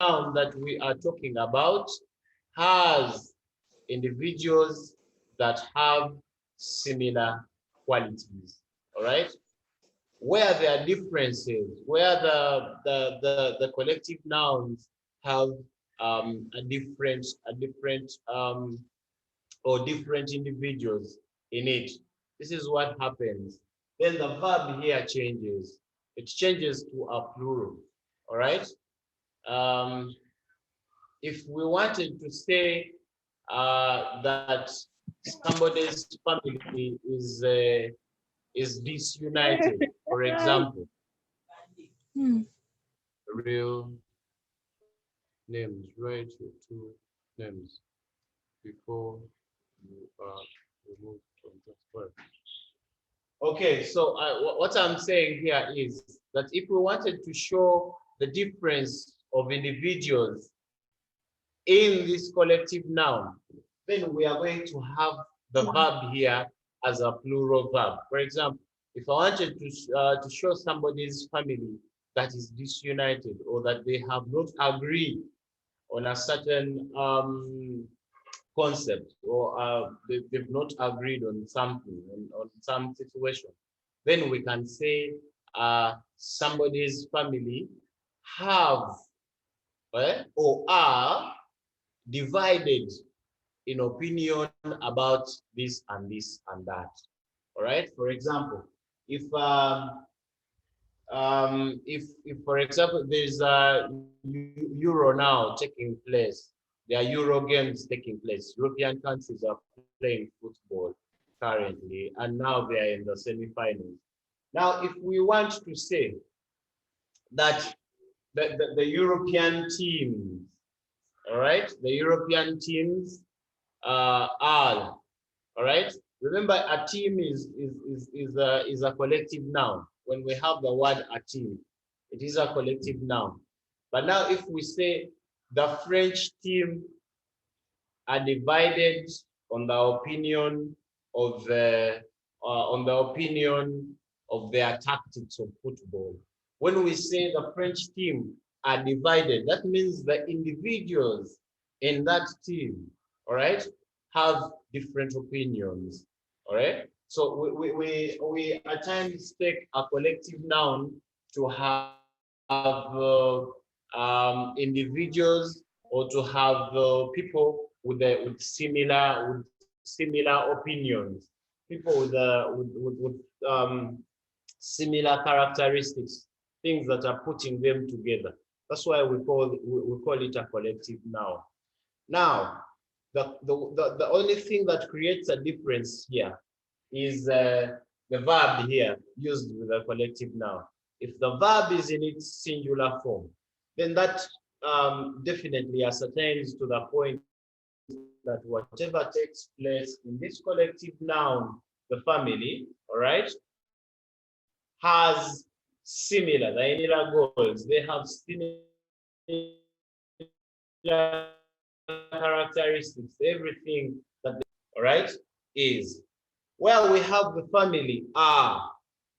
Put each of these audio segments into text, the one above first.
noun that we are talking about has individuals that have similar qualities. All right. Where there are differences, where the collective nouns have or different individuals in it. This is what happens. Then the verb here changes. It changes to a plural. All right. Um, if we wanted to say that somebody's family is disunited, for example, real names, write your two names before you are removed from the square. Okay, so what I'm saying here is that if we wanted to show the difference of individuals in this collective noun, then we are going to have the verb here as a plural verb. For example, if I wanted to show somebody's family that is disunited or that they have not agreed on a certain concept, or they've not agreed on something, on some situation, then we can say somebody's family have or are divided in opinion about this and this and that. All right. For example, if for example there's a Euro now taking place, there are Euro games taking place. European countries are playing football currently, and now they are in the semi-finals. Now, if we want to say that the European teams, all right, the European teams are, all right. Remember, a team is a collective noun. When we have the word a team, it is a collective noun. But now, if we say the French team are divided on the opinion of their tactics of football. When we say the French team are divided, that means the individuals in that team, all right, have different opinions. All right. So we at times take a collective noun to have individuals, or to have people with similar opinions, people with similar characteristics, things that are putting them together. That's why we call it a collective noun. Now, the only thing that creates a difference here is the verb here used with a collective noun. If the verb is in its singular form, then that definitely ascertains to the point that whatever takes place in this collective noun, the family, all right, has similar goals. They have similar characteristics. Everything that they, all right, is. Well, we have the family are.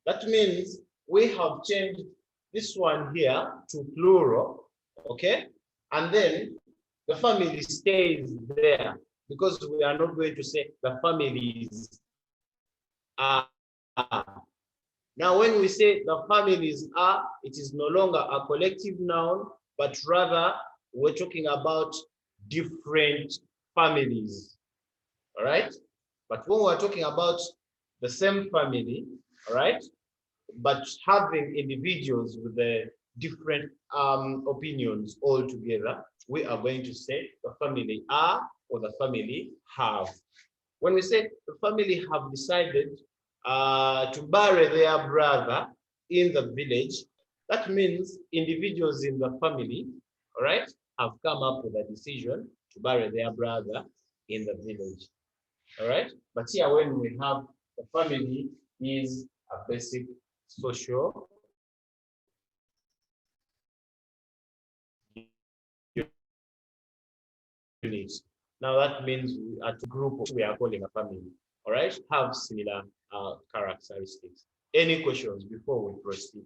That means we have changed this one here to plural, okay? And then the family stays there, because we are not going to say the families are. Now, when we say the families are, it is no longer a collective noun, but rather we're talking about different families, all right? But when we're talking about the same family, all right, but having individuals with the different opinions all together, we are going to say the family are or the family have. When we say the family have decided to bury their brother in the village, that means individuals in the family, all right, have come up with a decision to bury their brother in the village. All right. But here, when we have the family is a basic social unit. Now that means we are a group we are calling a family. All right. Have similar characteristics. Any questions before we proceed?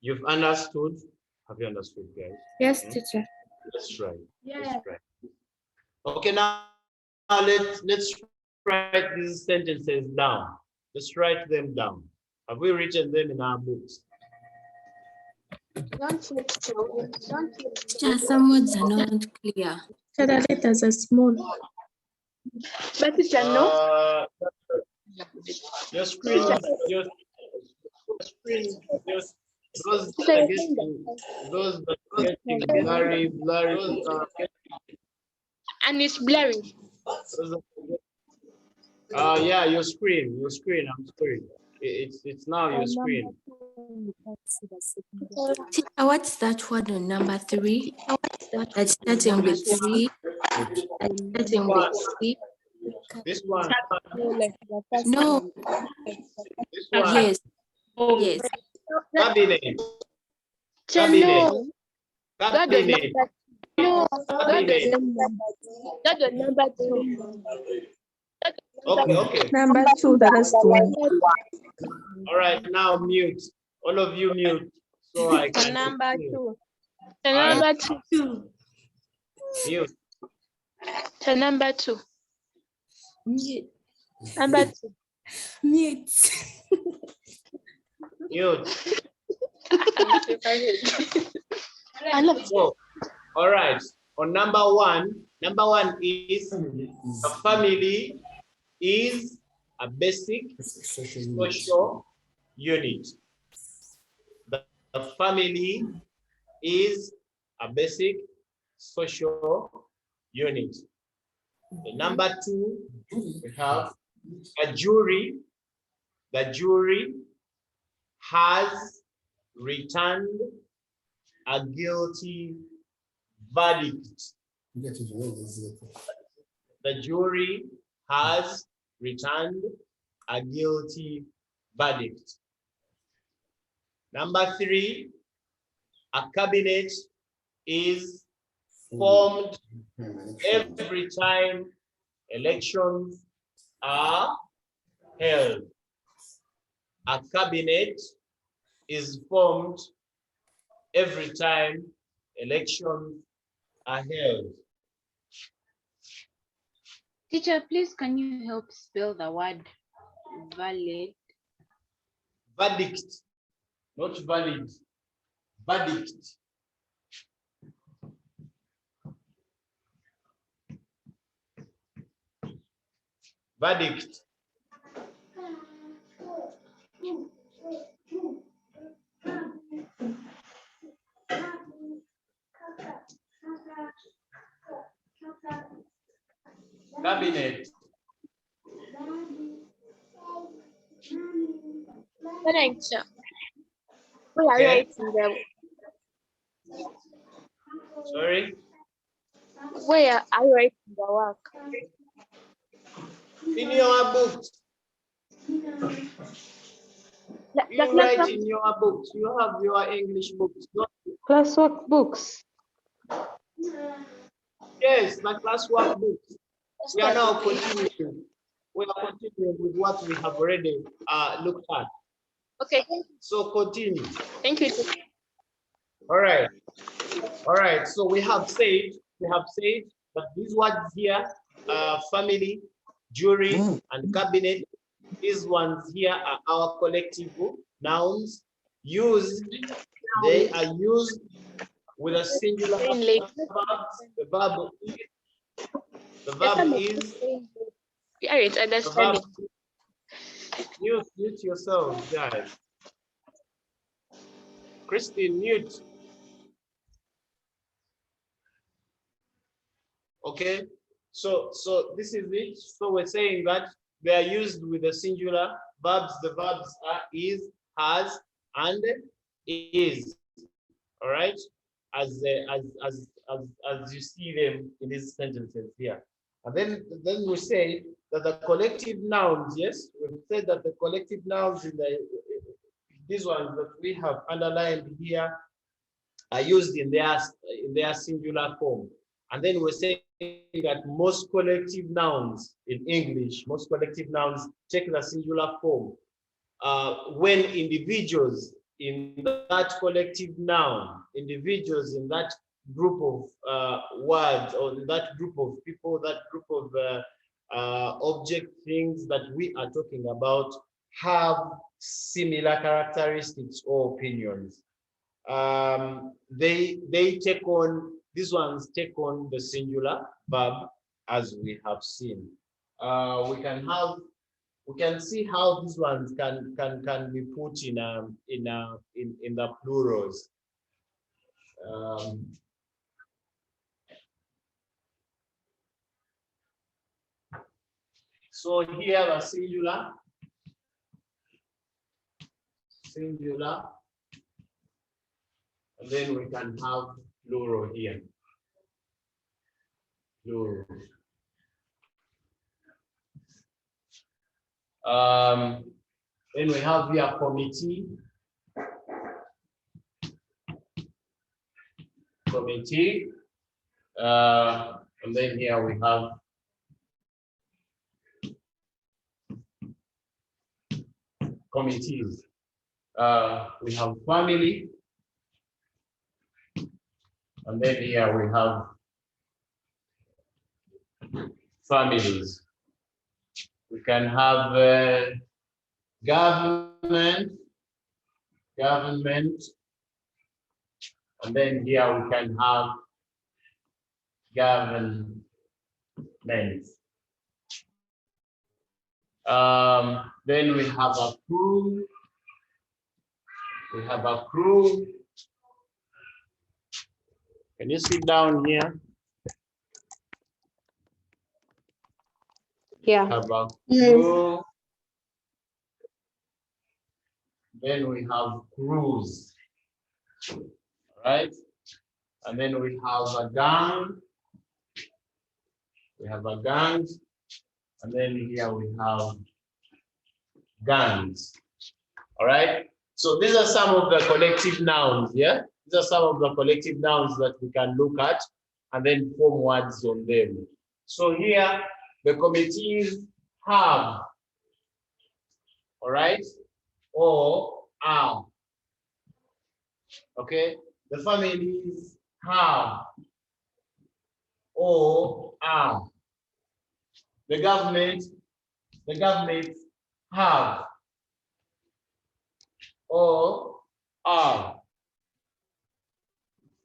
You've understood? Have you understood, guys? Yes, teacher. Let's try. Yeah. Let's try. Okay, now let's write these sentences down. Let's write them down. Have we written them in our books? Teacher, some words are not clear. So the letters are small. But teacher, no. Your screen, those that are getting blurry, And it's blurry. yeah, your screen. I'm sorry. It's now your screen. Teacher, what's that word on number 3? That's starting with C. Starting with C. This one. No. This one. Yes. Yes. Cabinet. No. Cabinet. No. Cabinet. That's the number 2. Okay. Number 2, that is 2. All right, now mute. All of you mute. So I can Number continue. 2. The number 2. Mute. The number 2. Mute. Number 2. Mute. Mute. So, all right. On number 1 is a family is a basic social unit. The family is a basic social unit. The number 2, we have a jury. The jury has returned a guilty verdict. The jury has returned a guilty verdict. Number 3, a cabinet is formed every time elections are held. A cabinet is formed every time elections are held. Teacher, please can you help spell the word valid? Verdict, not valid. Verdict. Verdict. Cabinet. Where are you Okay. writing them? Sorry. Where are you writing the work? In your books. You write in your books. You have your English books. Classwork books. Yes, my classwork books. We are now continuing. We are continuing with what we have already looked at. Okay. So continue. Thank you. All right. All right. So we have said that these words here, family, jury, and cabinet, these ones here are our collective nouns used. They are used with a singular verb. The verb is. Yeah, it's understanding. Mute yourselves, guys. Christine, mute. Okay, so this is it. So we're saying that they are used with the singular verbs. The verbs are is, has, and is. All right, as you see them in these sentences here. And then we say that the collective nouns, yes, we've said that the collective nouns in these ones that we have underlined here are used in their singular form. And then we're saying that most collective nouns in English, most collective nouns take the singular form when individuals in that collective noun, individuals in that group of words, or that group of people, that group of object things that we are talking about have similar characteristics or opinions. They take on, these ones take on the singular verb, as we have seen. We can see how these ones can be put in the plurals. So here the singular, and then we can have plural here. Plural. Then we have here committee. Committee. And then here we have committees. We have family. And then here we have families. We can have government, and then here we can have government. Then we have a crew. We have a crew. Can you sit down here? Yeah. Have a crew. Then we have crews. Right? And then we have a gang. We have a gang. And then here we have gangs. All right. So these are some of the collective nouns. Yeah. These are some of the collective nouns that we can look at and then form words on them. So here the committees have. All right. Or are. Okay. The families have. Or are. The government have or are.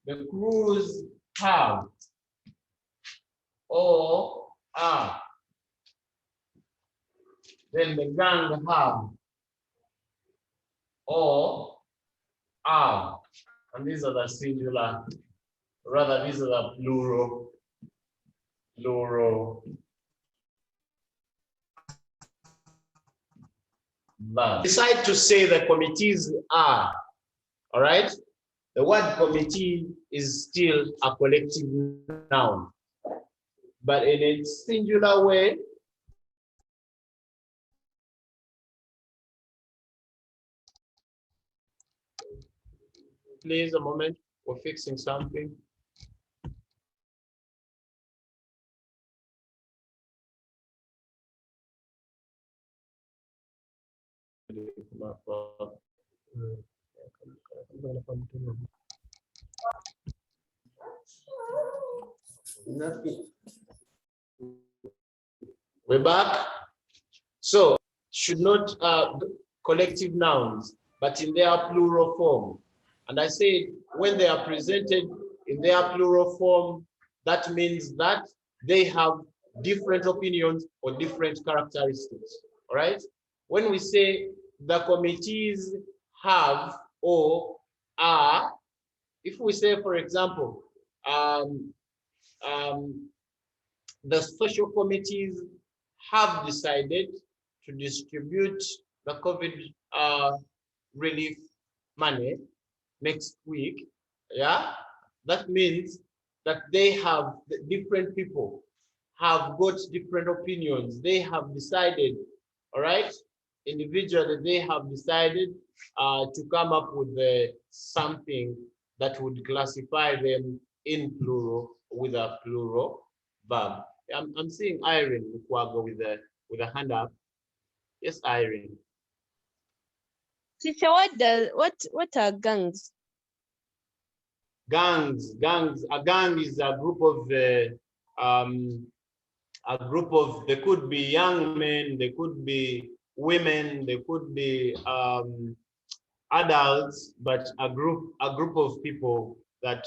The crews have or are. Then the gang have or are. And these are the singular, rather these are the plural. Decide to say the committees are, all right? The word committee is still a collective noun, but in its singular way, please a moment, we're fixing something. We're back. So should not collective nouns, but in their plural form. And I said when they are presented in their plural form, that means that they have different opinions or different characteristics. All right. When we say the committees have or are, if we say, for example, the social committees have decided to distribute the COVID relief money next week. Yeah, that means that they have different people have got different opinions. They have decided, all right, individually, they have decided to come up with something that would classify them in plural with a plural verb. I'm seeing Irene Mukwago with a hand up. Yes, Irene. Teacher, what are gangs? Gangs. A gang is a group of they could be young men, they could be women, they could be adults, but a group of people that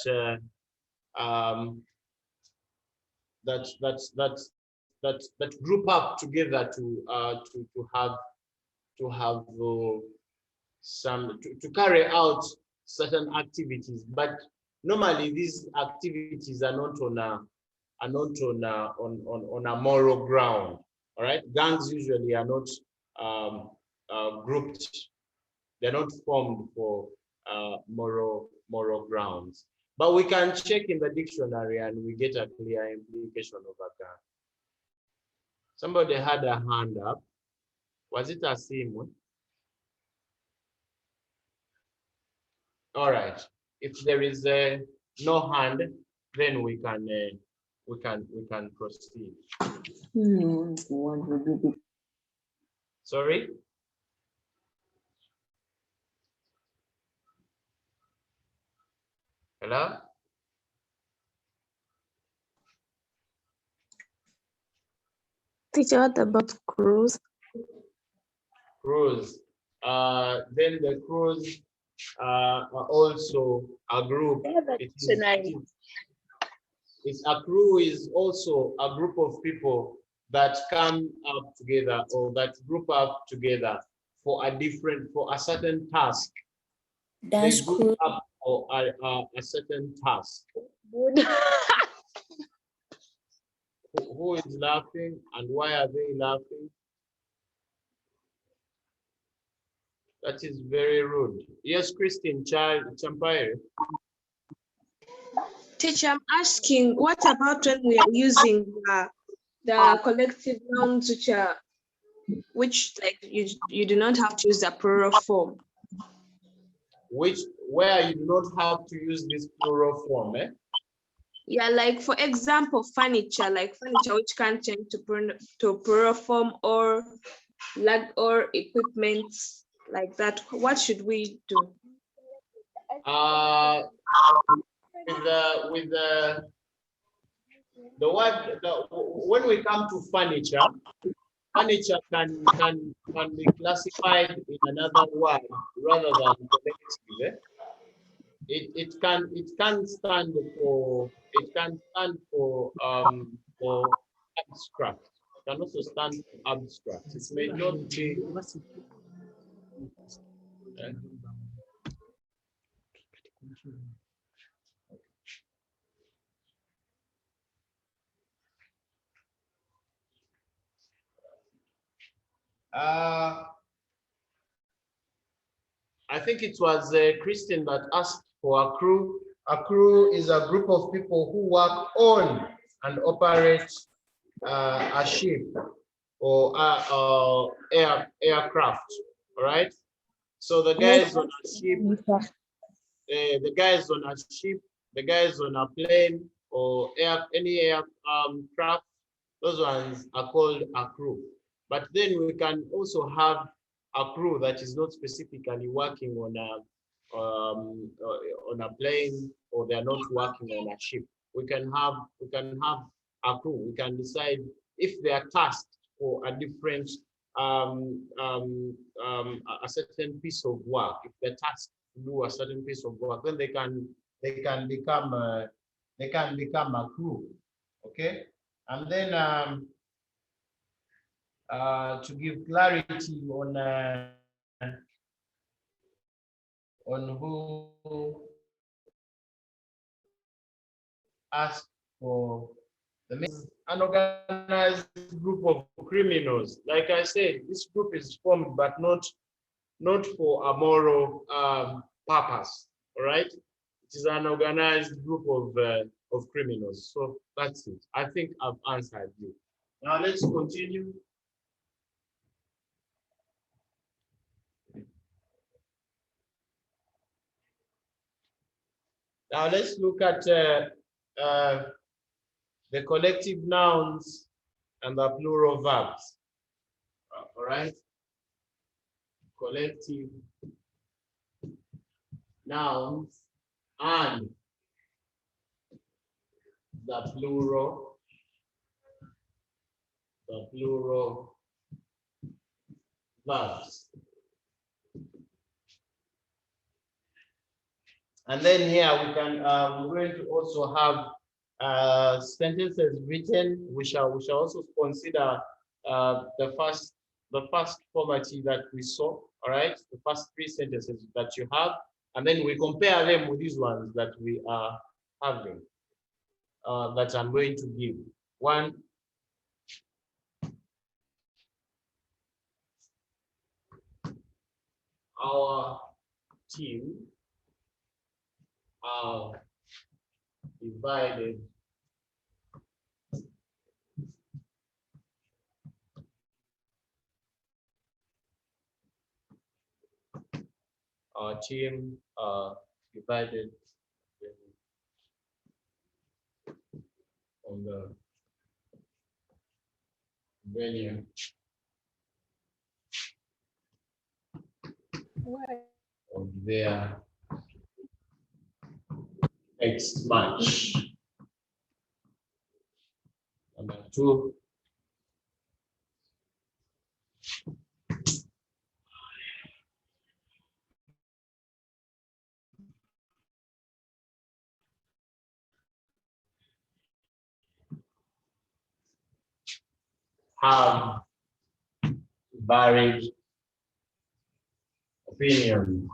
that group up together to have to carry out certain activities. But normally these activities are not on a moral ground. All right, gangs usually are not grouped. They're not formed for moral grounds. But we can check in the dictionary and we get a clear implication of a gang. Somebody had a hand up. Was it a sim? All right. If there is no hand, then we can proceed. Sorry. Hello. Teacher, what about crews? Crews. Then the crews are also a group. It's a crew is also a group of people that come up together or that group up together for a certain task. Dance They group crew. up for a certain task. Who is laughing and why are they laughing? That is very rude. Yes, Christine Champaire. Teacher, I'm asking, what about when we are using the collective nouns which like you do not have to use the plural form? Where you do not have to use this plural form, eh? Yeah, like for example, furniture, which can change to plural form, or equipment like that. What should we do? With the word when we come to furniture can be classified in another word rather than collective. Eh? It can stand for abstract. It can also stand for abstract. It may not be. I think it was Christian that asked for a crew. A crew is a group of people who work on and operate a ship or aircraft. All right. So the guys on a ship, the guys on a ship, the guys on a plane or any aircraft, those ones are called a crew. But then we can also have a crew that is not specifically working on a plane, or they are not working on a ship. We can have a crew. We can decide if they are tasked for a different a certain piece of work. If they're tasked to do a certain piece of work, then they can become a crew. Okay, and then to give clarity on who asked for an organized group of criminals. Like I said, this group is formed, but not for a moral purpose. All right, it is an organized group of criminals. So that's it. I think I've answered you. Now let's continue. Now let's look at the collective nouns and the plural verbs. All right. Collective nouns and the plural verbs. And then here we can we're going to also have sentences written. We shall also consider the first formatting that we saw. All right, the first 3 sentences that you have, and then we compare them with these ones that we are having. That I'm going to give. One. Our team are divided on the venue of their next match. Number 2. Have varied opinions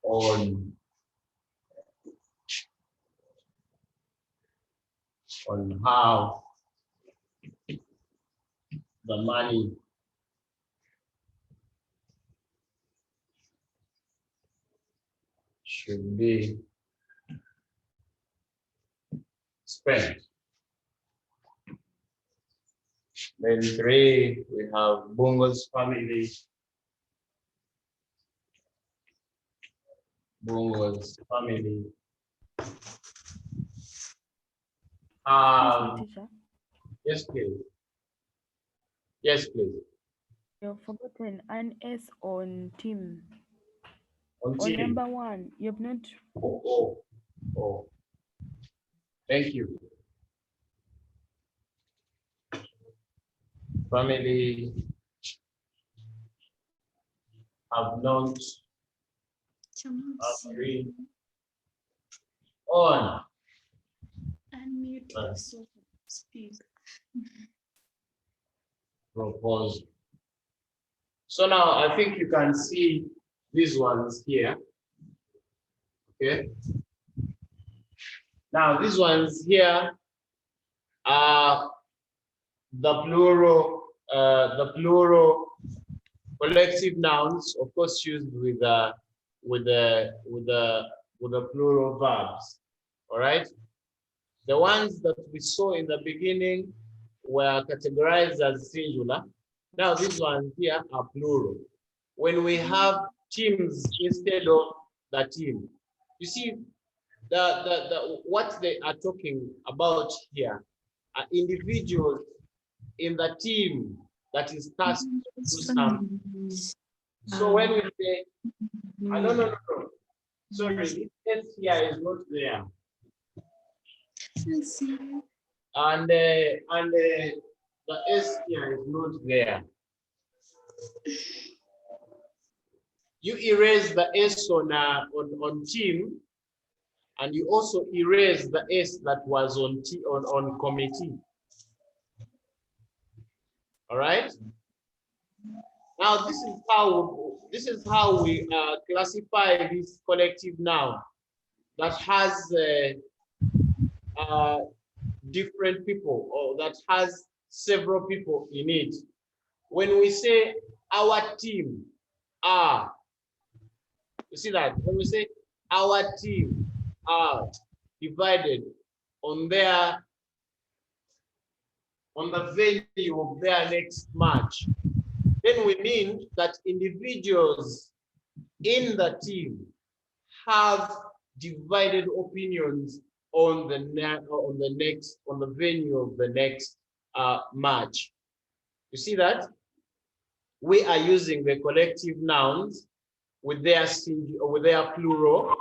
on how the money should be spent. Then 3, we have Bungo's family. Bungo's family. Teacher, Yes, please. Yes, please. you've forgotten an S on team. On On team. number 1, you've not. Oh. Thank you. Family have not agreed on proposal. So now I think you can see these ones here. Okay. Now these ones here are the plural collective nouns, of course, used with the plural verbs. All right. The ones that we saw in the beginning were categorized as singular. Now these ones here are plural. When we have teams instead of the team, you see what they are talking about here are individuals in the team that is tasked to do something. So when we say, no. Sorry, this S here is not there. And the S here is not there. You erase the S on team, and you also erase the S that was on committee. All right. Now this is how we classify this collective noun that has different people, or that has several people in it. When we say our team are, you see that when we say our team are divided on the venue of their next match, then we mean that individuals in the team have divided opinions on the venue of the next match. You see that? we are using the collective nouns with their plural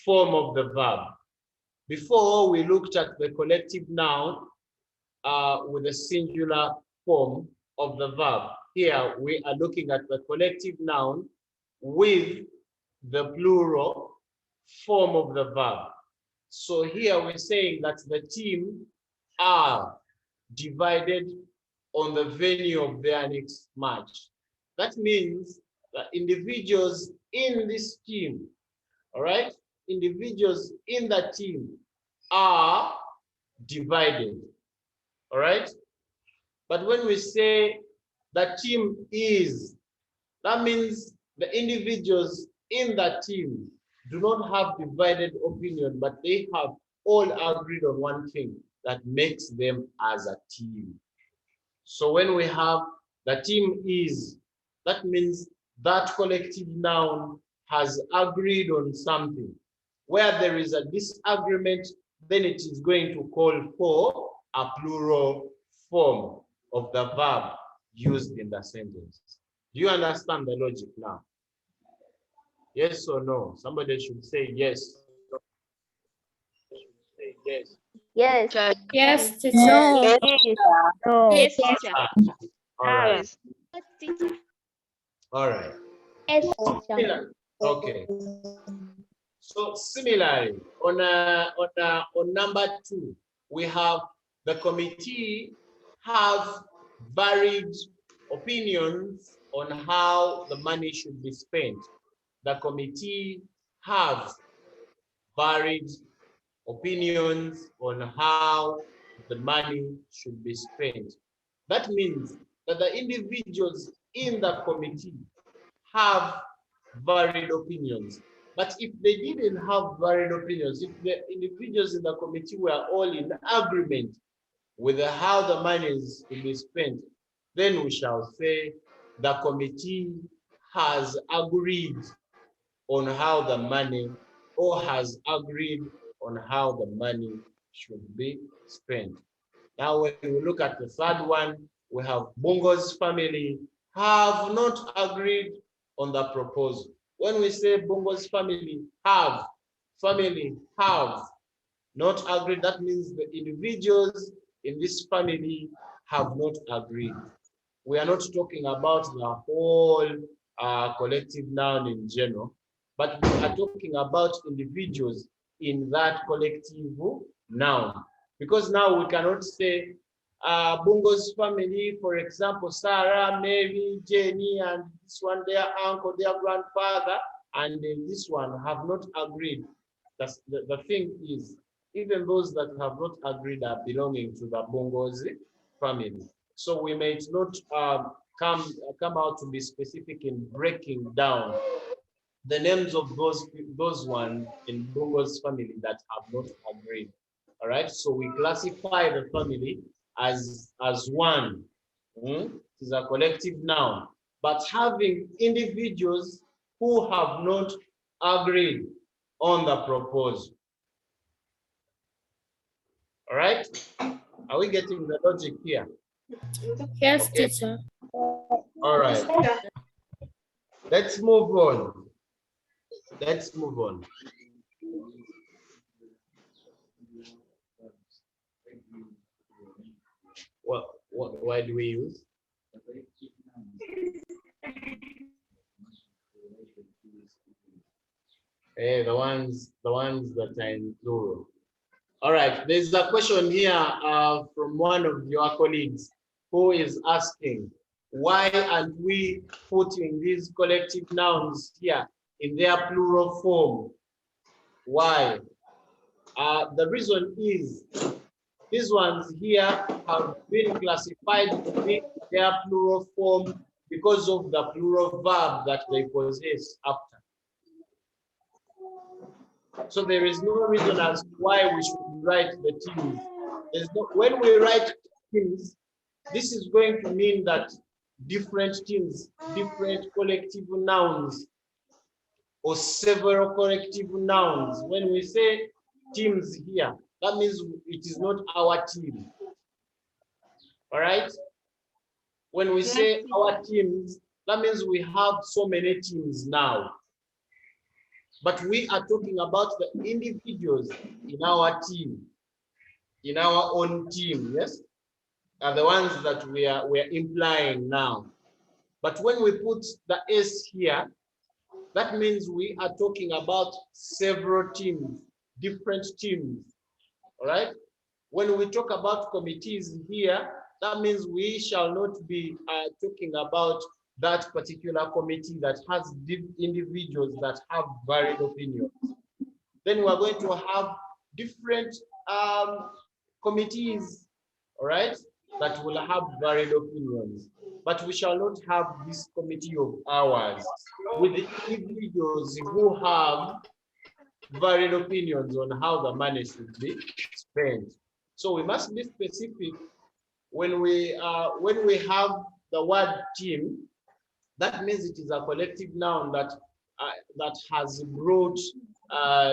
form of the verb. Before, we looked at the collective noun with the singular form of the verb. Here we are looking at the collective noun with the plural form of the verb. So here we're saying that the team are divided on the venue of their next match. That means that individuals in this team, all right, individuals in the team are divided, all right? But when we say the team is, that means the individuals in the team do not have divided opinion, but they have all agreed on one thing that makes them as a team. So when we have the team is, that means that collective noun has agreed on something. Where there is a disagreement, then it is going to call for a plural form of the verb used in the sentence. Do you understand the logic now? Yes or no? Somebody should say yes. Yes. Yes. Yes, teacher. No. No. Yes, teacher. All right. Yes. Teacher. All right. Yes. Okay. So similarly, on number 2, we have the committee have varied opinions on how the money should be spent. The committee have varied opinions on how the money should be spent. That means that the individuals in the committee have varied opinions. But if they didn't have varied opinions, if the individuals in the committee were all in agreement with how the money is to be spent, then we shall say the committee has agreed on how the money, or has agreed on how the money should be spent. Now, when we look at the third one, we have Bongo's family have not agreed on the proposal. When we say Bongo's family have not agreed, that means the individuals in this family have not agreed. We are not talking about the whole collective noun in general, but we are talking about individuals in that collective noun. Because now we cannot say Bungo's family, for example, Sarah, Mary, Jenny, and this one, their uncle, their grandfather, and this one have not agreed. That's the thing is, even those that have not agreed are belonging to the Bungo's family. So we may not come out to be specific in breaking down the names of those ones in Bungo's family that have not agreed. All right, so we classify the family as one. It is a collective noun, but having individuals who have not agreed on the proposal. All right, are we getting the logic here? Yes, Okay. teacher. All right, let's move on. Let's move on. Why do we use? The ones that are in plural. All right, there's a question here from one of your colleagues who is asking, why aren't we putting these collective nouns here in their plural form? Why? The reason is these ones here have been classified in their plural form because of the plural verb that they possess after. So there is no reason as to why we should write the teams. When we write teams, this is going to mean that different teams, different collective nouns, or several collective nouns. When we say teams here, that means it is not our team. All right? When we say our teams, that means we have so many teams now. But we are talking about the individuals in our team, in our own team, yes? Are the ones that we are implying now. But when we put the S here, that means we are talking about several teams, different teams, all right? When we talk about committees here, that means we shall not be talking about that particular committee that has individuals that have varied opinions. Then we're going to have different committees, all right, that will have varied opinions. But we shall not have this committee of ours with the individuals who have varied opinions on how the money should be spent. So we must be specific when we have the word team. That means it is a collective noun that has brought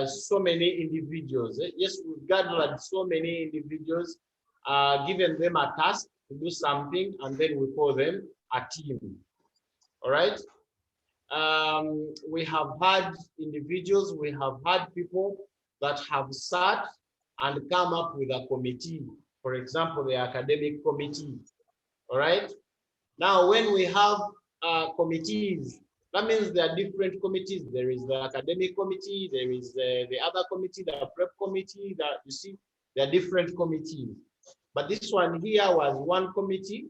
so many individuals. Yes, we've gathered so many individuals, given them a task to do something, and then we call them a team. All right. We have had individuals, we have had people that have sat and come up with a committee. For example, the academic committee. All right. Now, when we have committees, that means there are different committees. There is the academic committee, there is the other committee, the prep committee, that you see, there are different committees. But this one here was one committee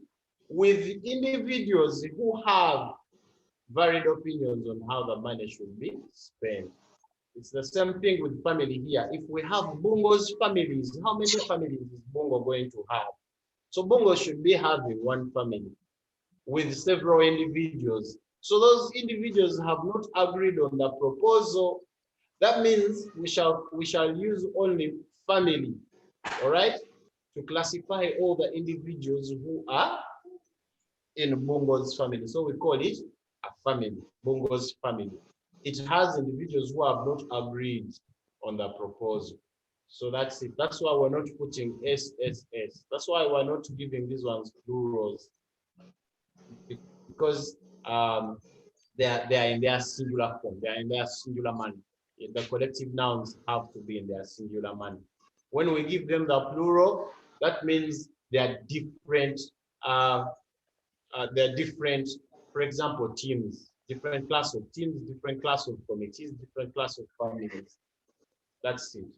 with individuals who have varied opinions on how the money should be spent. It's the same thing with family here. If we have Bungo's families, how many families is Bungo going to have? So Bungo should be having one family with several individuals. So those individuals have not agreed on the proposal. That means we shall use only family, all right, to classify all the individuals who are in Bungo's family. So we call it a family, Bungo's family. It has individuals who have not agreed on the proposal. So that's it. That's why we're not putting SSS. That's why we're not giving these ones plurals, because they are in their singular form. They are in their singular manner. The collective nouns have to be in their singular manner. When we give them the plural, that means they are different. They're different. For example, teams, different class of teams, different class of committees, different class of families. That's it.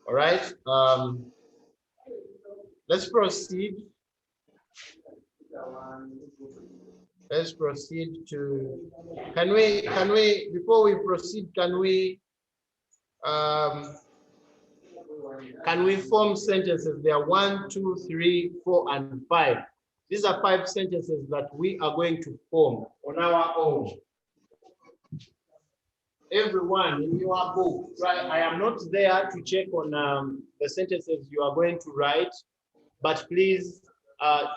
All right. Let's proceed. Let's proceed to. Can we before we proceed? Can we form sentences? There are 1, 2, 3, 4, and 5. These are 5 sentences that we are going to form on our own. Everyone in your book, right? I am not there to check on the sentences you are going to write, but please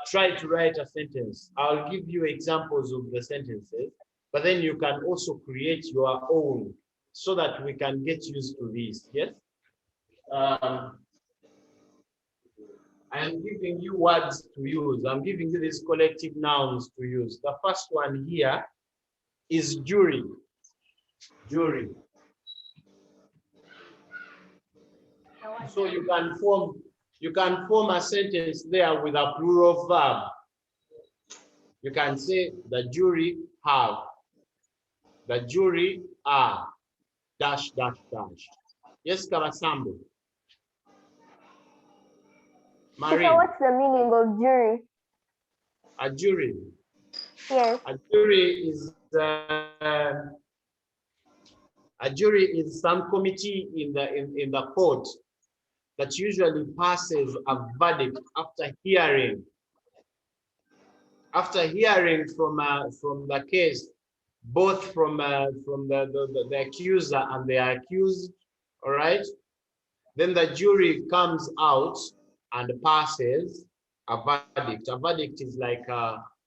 try to write a sentence. I'll give you examples of the sentences, but then you can also create your own so that we can get used to this, yes? I am giving you words to use. I'm giving you these collective nouns to use. The first one here is jury. Jury. So you can form a sentence there with a plural verb. You can say the jury have, the jury are, dash, dash, dash. Yes, Karasambo. Marie. So what's the meaning of jury? A jury. Yes. A jury is some committee in the court that usually passes a verdict after hearing from the case, both from the accuser and the accused. All right. Then the jury comes out and passes a verdict. A verdict is like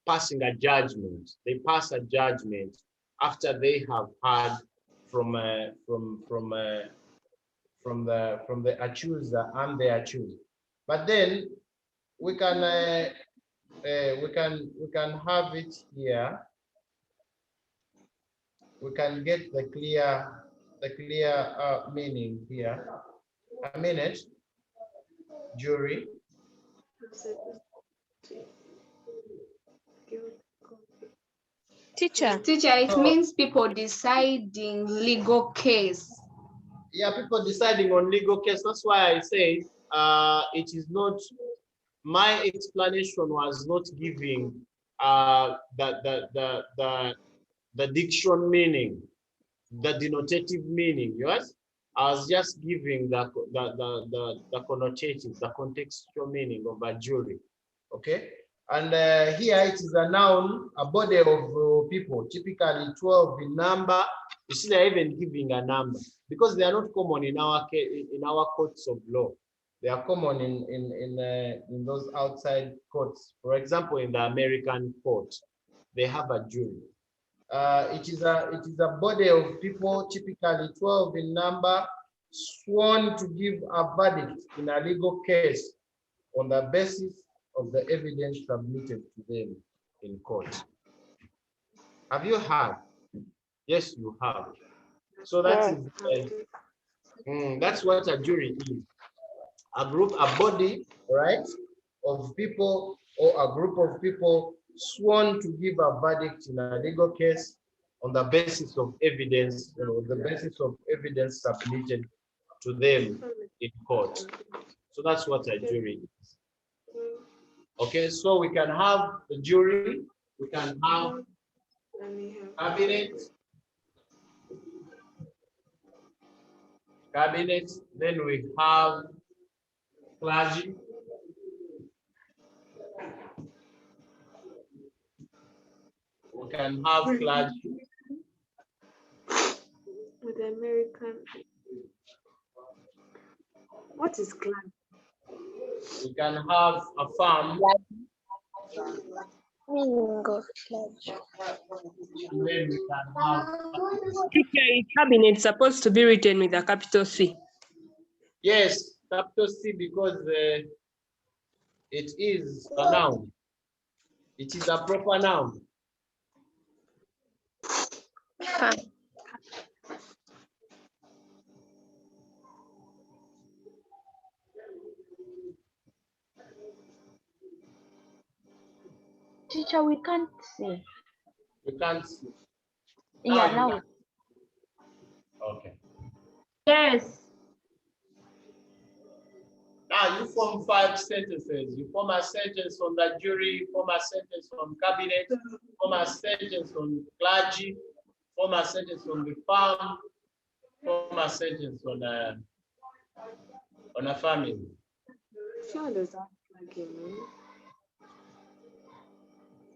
passing a judgment. They pass a judgment after they have heard from the accuser and the accused. But then we can we can have it here. We can get the clear meaning here. A minute, jury. Teacher, it means people deciding legal case. Yeah, people deciding on legal case. That's why I say it is not, my explanation was not giving the diction meaning, the denotative meaning. Yes, I was just giving the connotative, the contextual meaning of a jury. Okay, and here it is a noun, a body of people, typically 12 in number. You see, they're even giving a number because they are not common in our courts of law. They are common in those outside courts. For example, in the American court, they have a jury. It is a body of people, typically 12 in number, sworn to give a verdict in a legal case on the basis of the evidence submitted to them in court. Have you heard? Yes, you have. So that's what a jury is. A group, a body, right, of people or a group of people sworn to give a verdict in a legal case on the basis of evidence, the basis of evidence submitted to them in court. So that's what a jury is. Okay, so we can have the jury, we can have cabinet, then we have clergy. We can have clergy. With the American. What is clan? We can have a farm. Meaning of clergy. And then we can have Cabinet supposed to be written with a capital C. yes, capital C, because it is a noun. It is a proper noun. Fine. Teacher, we can't see. You can't see. Yeah, you now. can. Okay. Yes. Now you form 5 sentences. You form a sentence on the jury, you form a sentence on cabinet, form a sentence on clergy, form a sentence on the farm, form a sentence on a family. Sure, does that mean?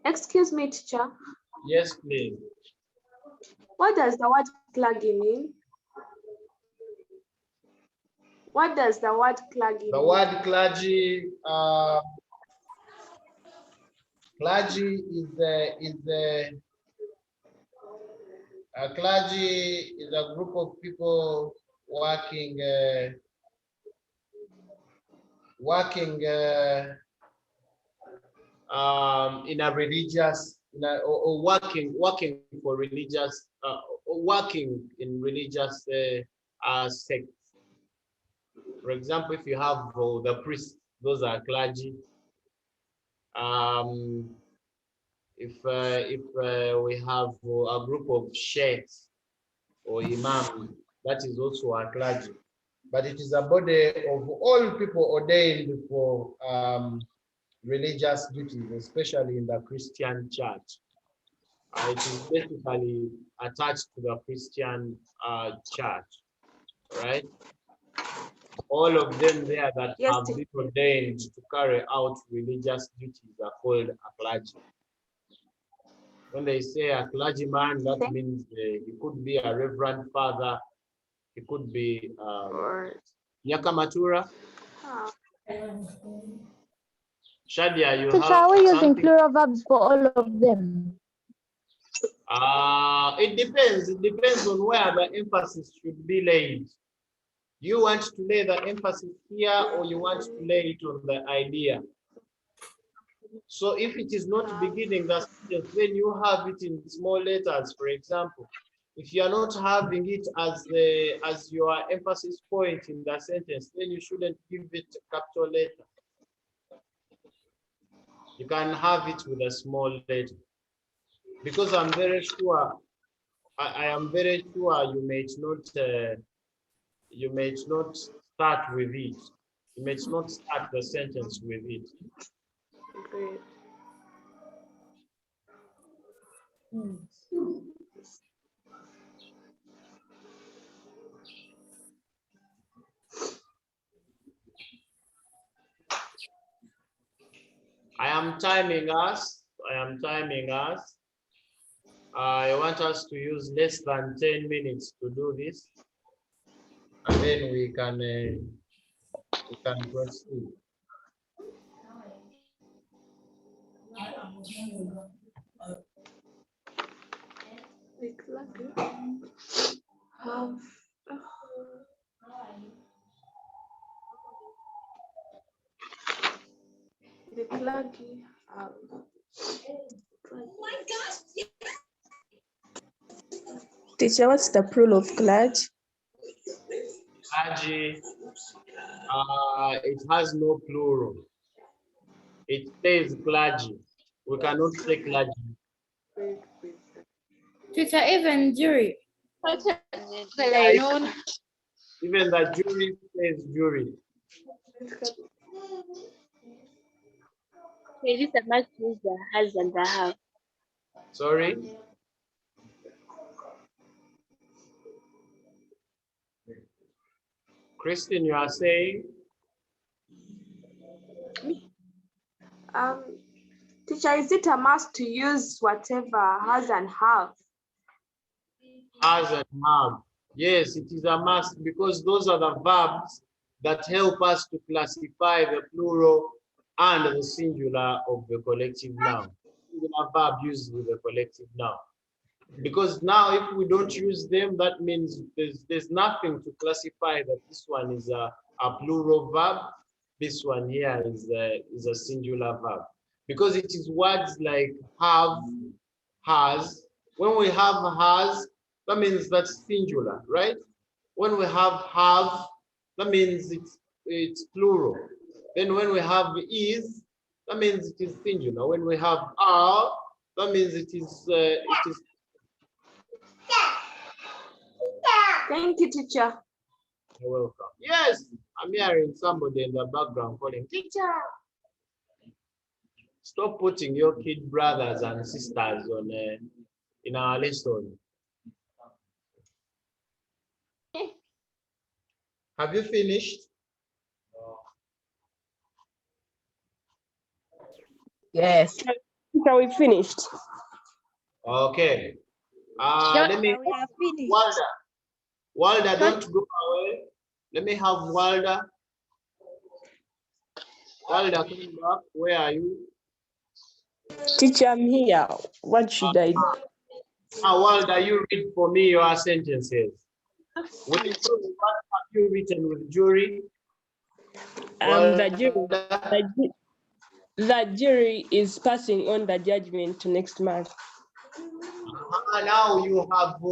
Excuse me, teacher. Yes, please. What does the word clergy mean? What does the word clergy The mean? word clergy, clergy is a group of people working in a religious, or working for religious, working in religious sects. For example, if you have the priests, those are clergy. If we have a group of sheikhs or imam, that is also a clergy. But it is a body of all people ordained for religious duties, especially in the Christian church. It is basically attached to the Christian church, right? All of them there that Yes, have been ordained to carry out religious duties are called a clergy. When they say a clergyman, that means he could be a reverend father, he could be Nyakamatura. Shadia, you Teacher, have are we using something? plural verbs for all of them? It depends. It depends on where the emphasis should be laid. Do you want to lay the emphasis here or you want to lay it on the idea? So if it is not beginning the sentence, then you have it in small letters, for example. If you are not having it as your emphasis point in the sentence, then you shouldn't give it a capital letter. You can have it with a small letter. Because I'm very sure, I am very sure you may not start with it. You may not start the sentence with it. Great. I am timing us. I want us to use less than 10 minutes to do this, and then we can proceed. The clergy have. Teacher, what's the plural of clergy? Clergy, it has no plural. It says clergy. We cannot say clergy. Teacher, even jury. Even the jury says jury. Okay, this is must use the has and the have. Sorry? Christine, you are saying? Teacher, is it a must to use whatever has and have? Has and have. Yes, it is a must because those are the verbs that help us to classify the plural and the singular of the collective noun. Singular verb used with the collective noun. Because now if we don't use them, that means there's nothing to classify that this one is a plural verb, this one here is a singular verb. Because it is words like have, has. When we have has, that means that's singular, right? When we have, that means it's plural. Then when we have is, that means it is singular. When we have are, that means it is. Thank you, teacher. You're welcome. Yes, I'm hearing somebody in the background calling, teacher. Stop putting your kid brothers and sisters on in our lesson. Have you finished? Yes. So we finished. Okay. Let me Walda. Walda, don't go away. Let me have Walda. Walda, coming back. Where are you? Teacher, I'm here. What should I do? Walda, you read for me your sentences. What have you written with jury? The jury is passing on the judgment to next month. Now you have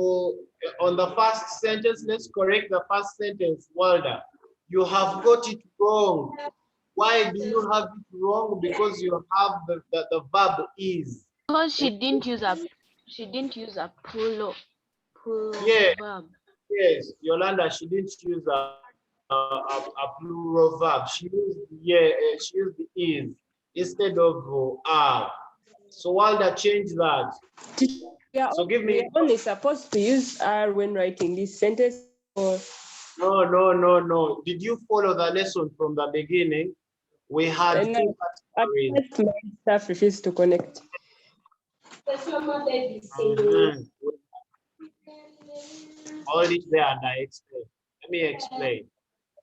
on the first sentence, let's correct the first sentence, Walda. You have got it wrong. Why do you have it wrong? Because you have the verb is. Because she didn't use a plural verb. Yes, Yolanda, she didn't use a plural verb. She used she used the is instead of are. So Walda, change that. So give me. We're only supposed to use are when writing this sentence. Or... No. Did you follow the lesson from the beginning? We had two categories. My staff refused to connect. Hold it there and I explain. Let me explain.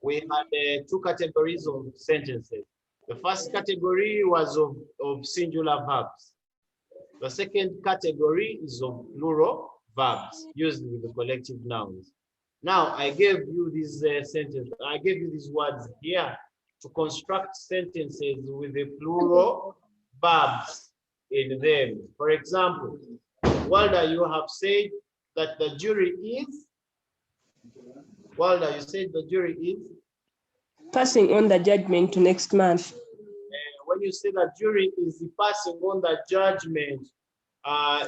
We had two categories of sentences. The first category was of singular verbs. The second category is of plural verbs used with the collective nouns. Now, I gave you this sentence. I gave you these words here to construct sentences with the plural verbs in them. For example, Walda, you have said that the jury is, Walda, you said the jury is, Passing on the judgment to next month. when you say that jury is passing on the judgment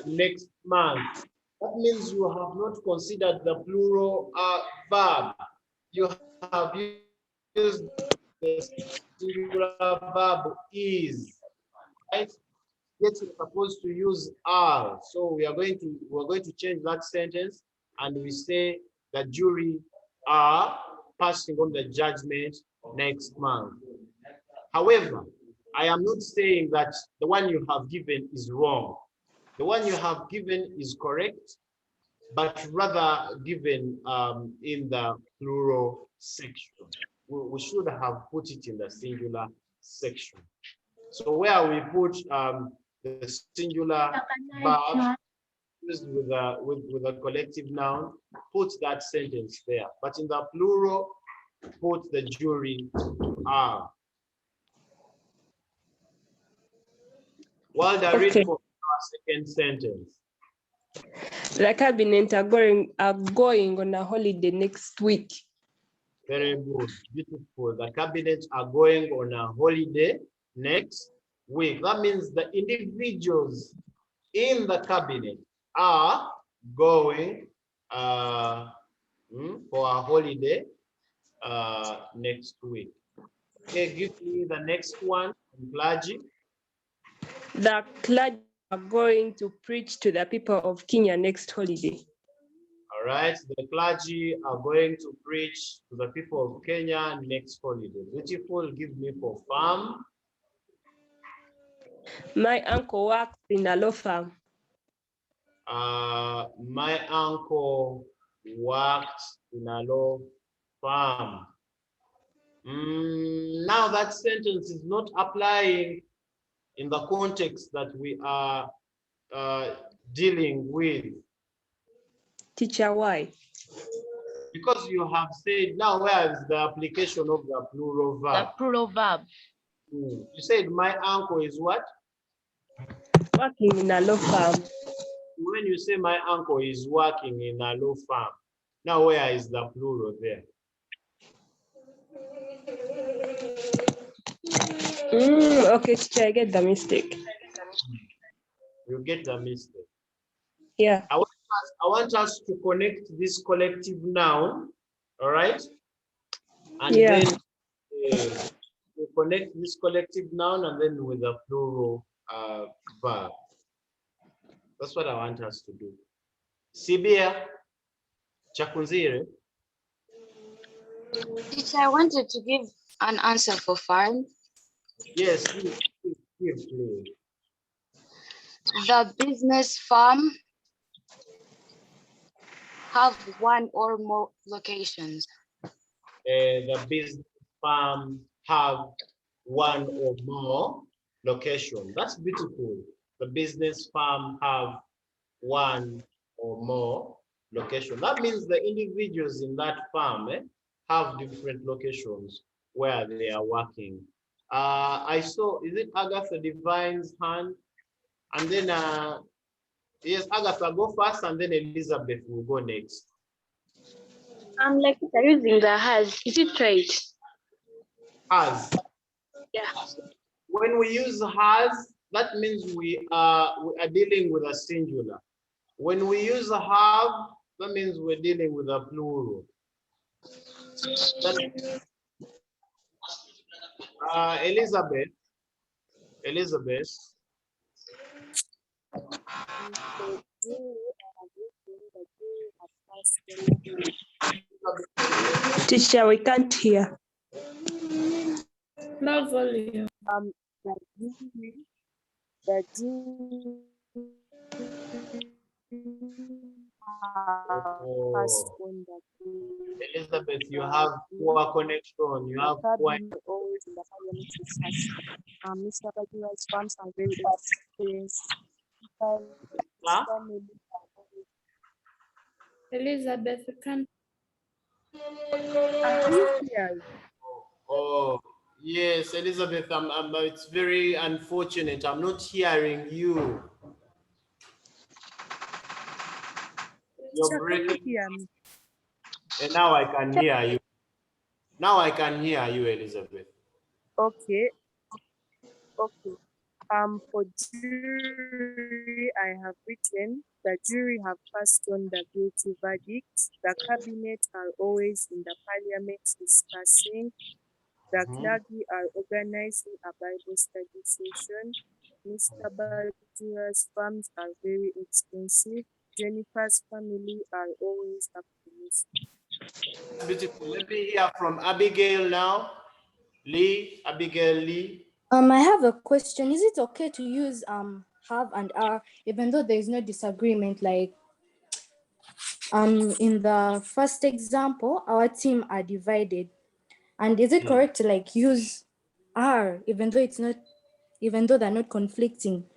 next month, that means you have not considered the plural verb. You have used the singular verb is, right? Yet you're supposed to use are. So we're going to change that sentence and we say the jury are passing on the judgment next month. However, I am not saying that the one you have given is wrong. The one you have given is correct, but rather given in the plural section. We should have put it in the singular section. So where we put the singular verb used with a collective noun, put that sentence there. But in the plural, put the jury are. While the read for our second sentence. The cabinet are going on a holiday next week. Very good, beautiful. The cabinet are going on a holiday next week. That means the individuals in the cabinet are going for a holiday next week. Okay, give me the next one, clergy. The clergy are going to preach to the people of Kenya next holiday. All right, the clergy are going to preach to the people of Kenya next holiday. Beautiful, give me for farm. My uncle works in a law firm. My uncle worked in a law firm. Now that sentence is not applying in the context that we are dealing with. Teacher, why? Because you have said, now where is the application of the plural verb? The plural verb. You said my uncle is what? Working in a law firm. When you say my uncle is working in a law firm, now where is the plural there? Okay, teacher, I get the mistake. You get the mistake. Yeah. I want us to connect this collective noun, all right? And then we connect this collective noun and then with the plural verb. That's what I want us to do. Sibia Chakunzire. Teacher, I wanted to give an answer for farm. Yes, please. The business farm have one or more locations. The business farm have one or more location. That's beautiful. The business farm have one or more location. That means the individuals in that farm have different locations where they are working. I saw, is it Agatha Divine's hand? And then, yes, Agatha, go first, and then Elizabeth will go next. I'm like using the has. Is it right? Has. Yeah. When we use has, that means we are dealing with a singular. When we use have, that means we're dealing with a plural. Elizabeth. Teacher, we can't hear. No volume. Elizabeth, you have poor connection. You have poor. Mr. Bajira's farms are very expensive. Huh? Elizabeth, you can't. Oh, Yes, Elizabeth, it's very unfortunate. I'm not hearing you. You're Teacher, can you breaking. hear me? And now I can hear you. Now I can hear you, Elizabeth. Okay. Okay. For jury, I have written the jury have passed on the guilty verdict. The cabinet are always in the parliament discussing. The clergy are organizing a Bible study session. Mr. Bajira's farms are very expensive. Jennifer's family are always optimistic. Beautiful. Let me hear from Abigail now. Abigail Lee. I have a question. Is it okay to use have and are even though there is no disagreement? Like in the first example, our team are divided. And is it correct to like use are even though it's not, even though they're not conflicting?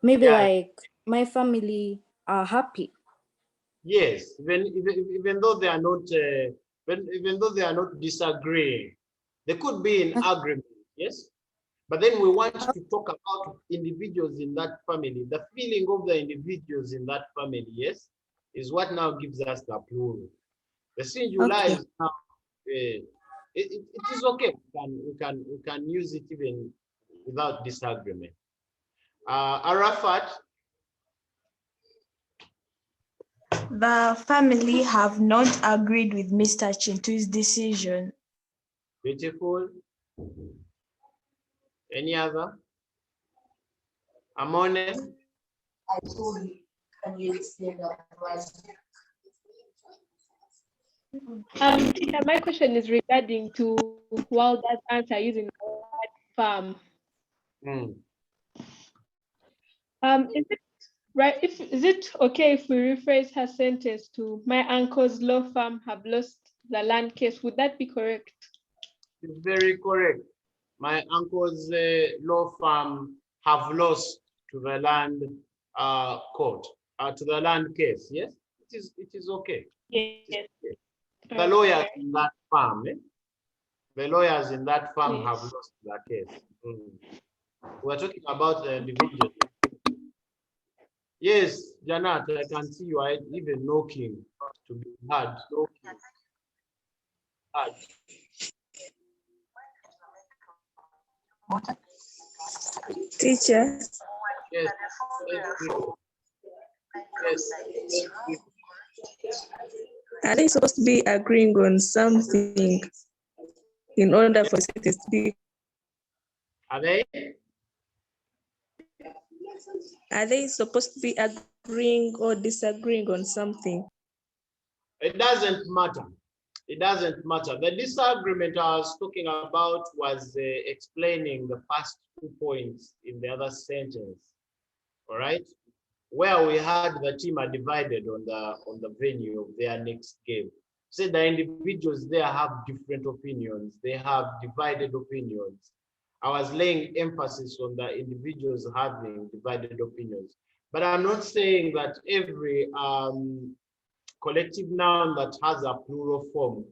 Maybe Yeah. like my family are happy. Yes, even though they are not, even though they are not disagreeing, they could be in agreement. Yes, but then we want to talk about individuals in that family. The feeling of the individuals in that family, yes, is what now gives us the plural. The singular Okay. is now. It is okay. We can use it even without disagreement. Arafat. The family have not agreed with Mr. Chintu's decision. Beautiful. Any other? Amone? Can you explain that? Teacher, my question is regarding to while that answer using the word farm. Is it right? Is it okay if we rephrase her sentence to my uncle's law firm have lost the land case? Would that be correct? It's very correct. My uncle's law firm have lost to the land court, to the land case. Yes, it is okay. Yes. The lawyers in that firm, the lawyers in that firm have lost the case. We're talking about the individual. Yes, Janet, I can see you are even knocking to be heard. Teacher. Yes. Are they supposed to be agreeing on something in order for it to be? Are they? Are they supposed to be agreeing or disagreeing on something? It doesn't matter. It doesn't matter. The disagreement I was talking about was explaining the first 2 points in the other sentence. All right, where we had the team are divided on the venue of their next game. Say the individuals there have different opinions. They have divided opinions. I was laying emphasis on the individuals having divided opinions, but I'm not saying that every collective noun that has a plural form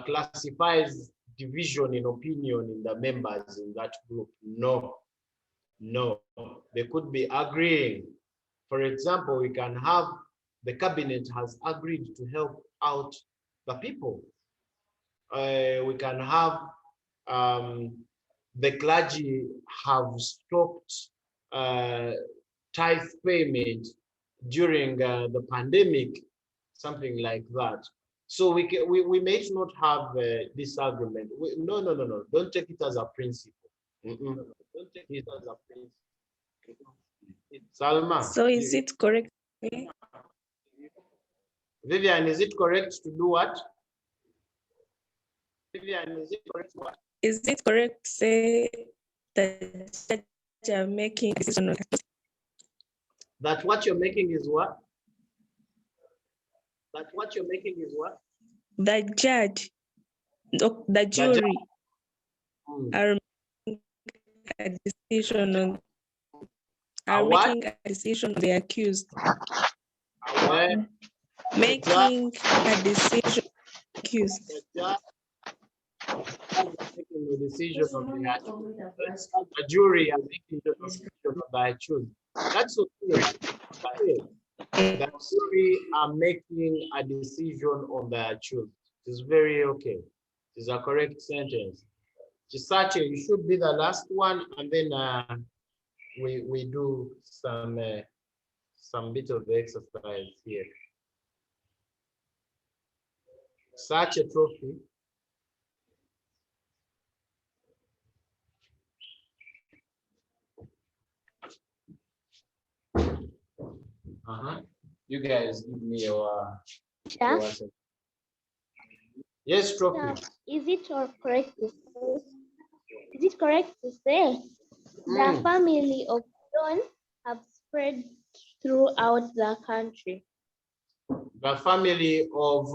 classifies division in opinion in the members in that group. No, they could be agreeing. For example, we can have the cabinet has agreed to help out the people. We can have the clergy have stopped tithe payment during the pandemic, something like that. So we may not have disagreement. No. Don't take it as a principle. Don't take it as a principle. Salma. So is it correct? Vivian, is it correct to do what? Vivian, is it correct to what? Is it correct to say that you're making a decision on that what you're making is what? That what you're making is what? The judge, the jury are making a decision on making a decision on the accused. Making a decision on the accused. Making the decision of their choice. The jury are making the decision of their choice. That's okay. The jury are making a decision on their choice. It is very okay. It is a correct sentence. Chisache, you should be the last one, and then we do some bit of the exercise here. Such a trophy. You guys give me your answer. Yes, trophy. Is it correct to say? Is it correct to say the family of John have spread throughout the country? The family of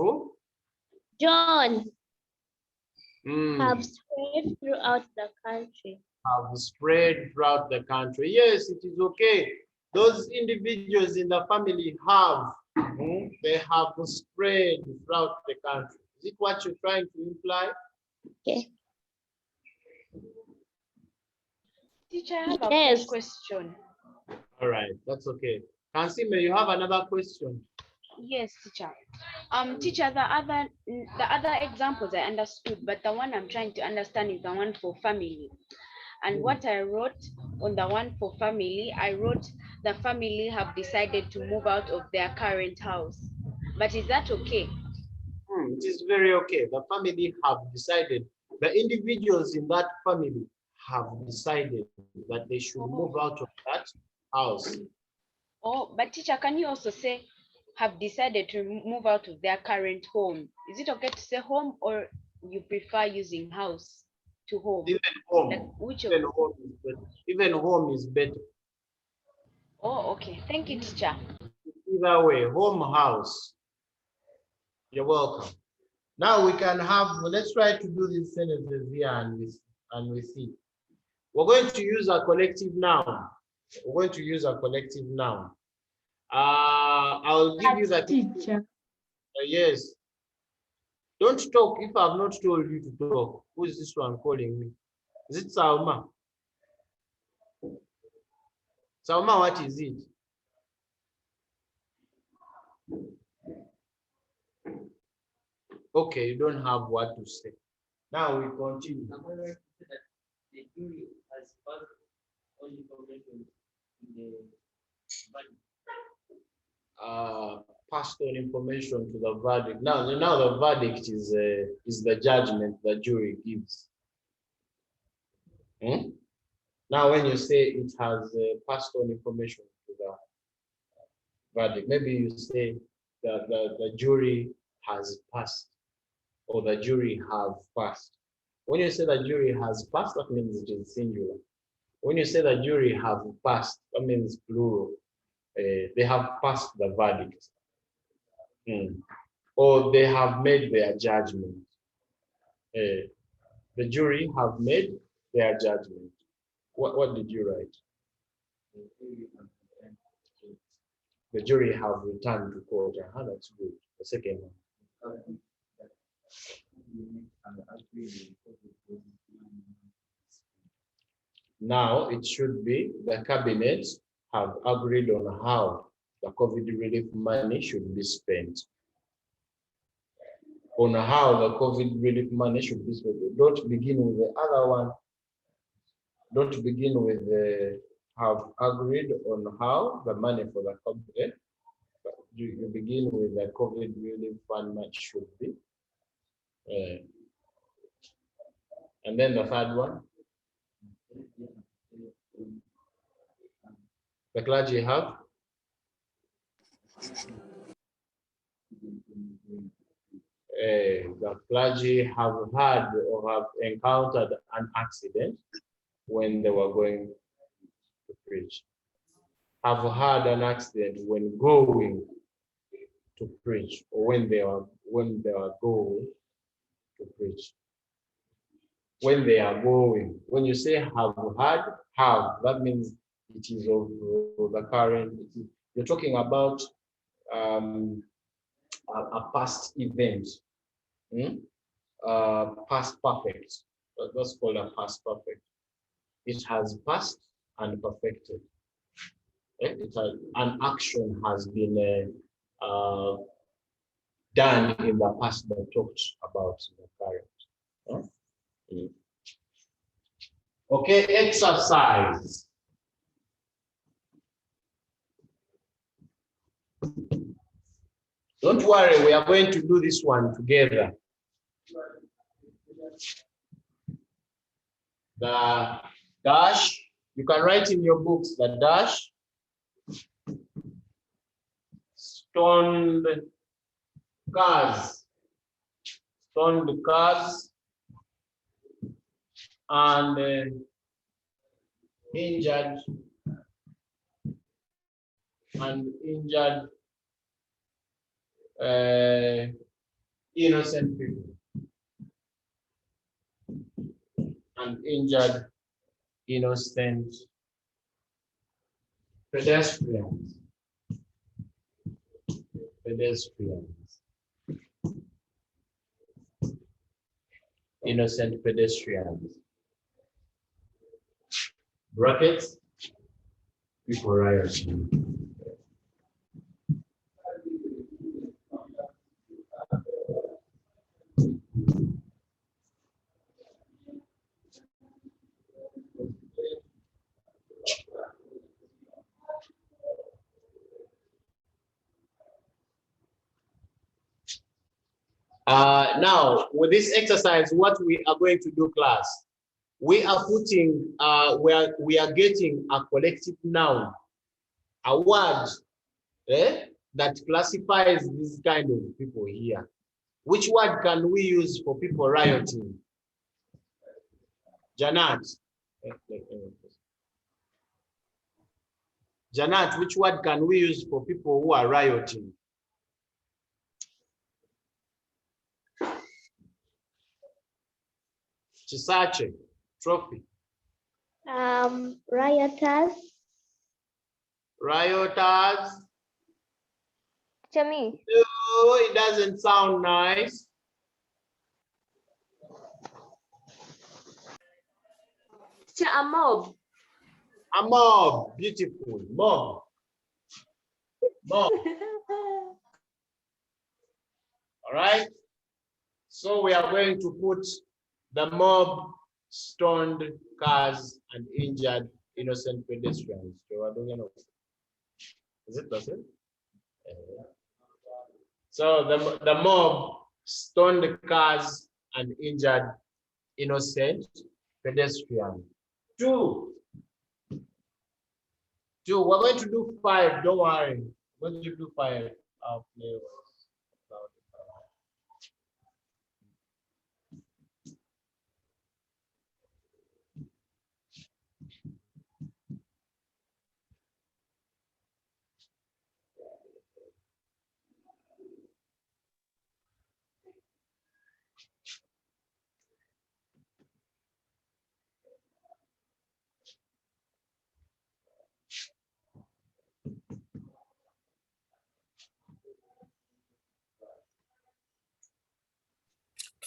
John have spread throughout the country. Have spread throughout the country. Yes, it is okay. Those individuals in the family have, they have spread throughout the country. Is it what you're trying to imply? Okay. Teacher, I have a question. All right, that's okay. Kansime, you have another question? Yes, teacher. Teacher, the other examples I understood, but the one I'm trying to understand is the one for family. And what I wrote on the one for family, I wrote the family have decided to move out of their current house. But is that okay? It is very okay. The family have decided, the individuals in that family have decided that they should move out of that house. Oh, but teacher, can you also say have decided to move out of their current home? Is it okay to say home, or you prefer using house to home? Even home. Like which even home is better. Even home is better. Oh, okay. Thank you, teacher. Either way, home, house. You're welcome. Now we can have, let's try to do these sentences here and we see. We're going to use a collective noun. We're going to use a collective noun. I'll give you the teacher. Yes. Don't talk if I've not told you to talk. Who is this one calling me? Is it Salma? Salma, what is it? Okay, you don't have what to say. Now we continue. Passed on information to the verdict. Now the verdict is the judgment the jury gives. Now, when you say it has passed on information to the verdict, maybe you say that the jury has passed, or the jury have passed. When you say the jury has passed, that means it is singular. When you say the jury have passed, that means plural. They have passed the verdict. Or they have made their judgment. The jury have made their judgment. What did you write? The jury have returned to court. That's good. The second one. Now it should be the cabinet have agreed on how the COVID relief money should be spent. On how the COVID relief money should be spent. Don't begin with the other one. Don't begin with the have agreed on how the money for the COVID. You begin with the COVID relief fund much should be. And then the third one. The clergy have. The clergy have had or have encountered an accident when they were going to preach. Have had an accident when going to preach, or when they are going to preach. When they are going, when you say have had, that means it is of the current. You're talking about a past event. past perfect. That's called a past perfect. It has passed and perfected. An action has been done in the past that talked about the current. Okay, exercise. Don't worry, we are going to do this one together. The dash, you can write in your books the dash, stoned cars, and injured innocent people and injured innocent pedestrians. Innocent pedestrians. Brackets, people rioting. Now, with this exercise, what we are going to do, class, we are putting, we are getting a collective noun, a word that classifies this kind of people here. Which word can we use for people rioting? Janat. Janat, which word can we use for people who are rioting? Chisache, trophy. Rioters. Rioters. Chami. No, it doesn't sound nice. A mob. A mob, beautiful, mob. Mob. All right. So we are going to put the mob, stoned cars, and injured innocent pedestrians. Is it possible? So the mob, stoned cars, and injured innocent pedestrians. Two. We're going to do 5. Don't worry. We're going to do 5. I'll play.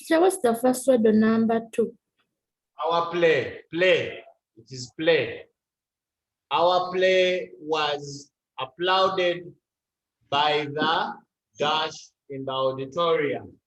So what's the first word on number 2? Our play. It is play. Our play was applauded by the dash in the auditorium.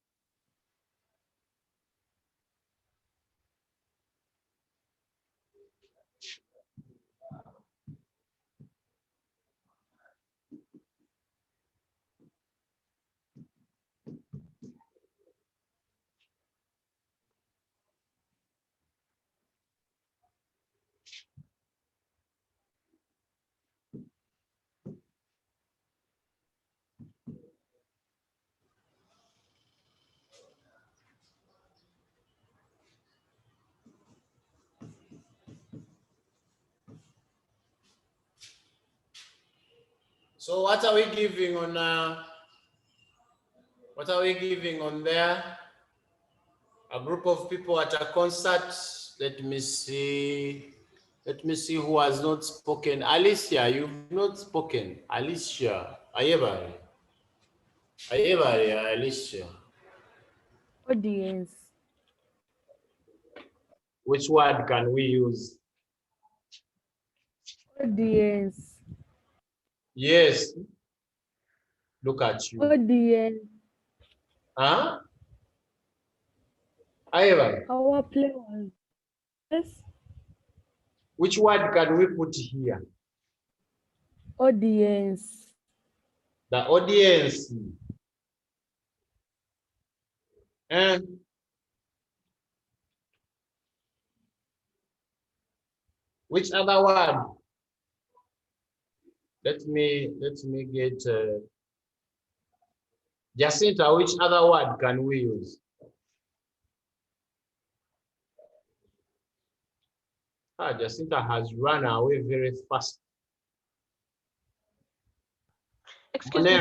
So what are we giving on there? A group of people at a concert. Let me see who has not spoken. Alicia, you've not spoken. Alicia, Alicia. Audience. Which word can we use? Audience. Yes. Look at you. Audience. Huh? Ivan. Our players. Yes. Which word can we put here? Audience. The audience. And which other word? Let me get Jacinta. Which other word can we use? Jacinta has run away very fast. Excuse me.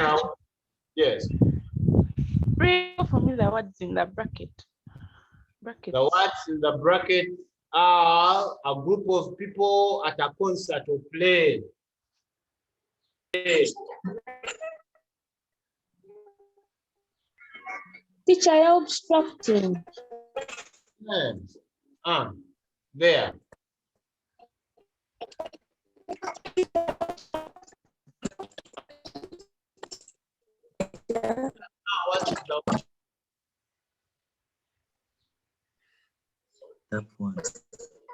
Yes. Bring for me the words in the bracket. Brackets. The words in the bracket are a group of people at a concert or play. Teacher, you're obstructing. There. What is the That one.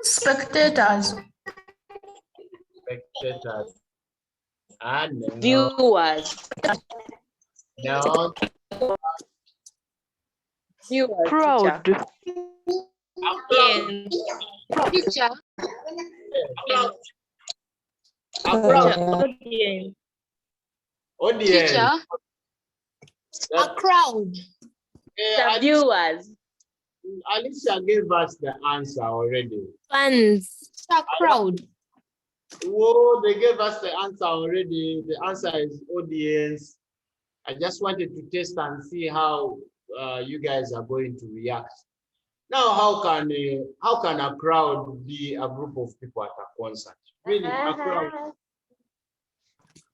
Spectators. Spectators. And Viewers. no. Viewers. Crowd. Teacher. Audience. Teacher. A crowd. The viewers. Alicia gave us the answer already. Fans. A crowd. Oh, they gave us the answer already. The answer is audience. I just wanted to test and see how you guys are going to react. Now, how can a crowd be a group of people at a concert? Really, a crowd.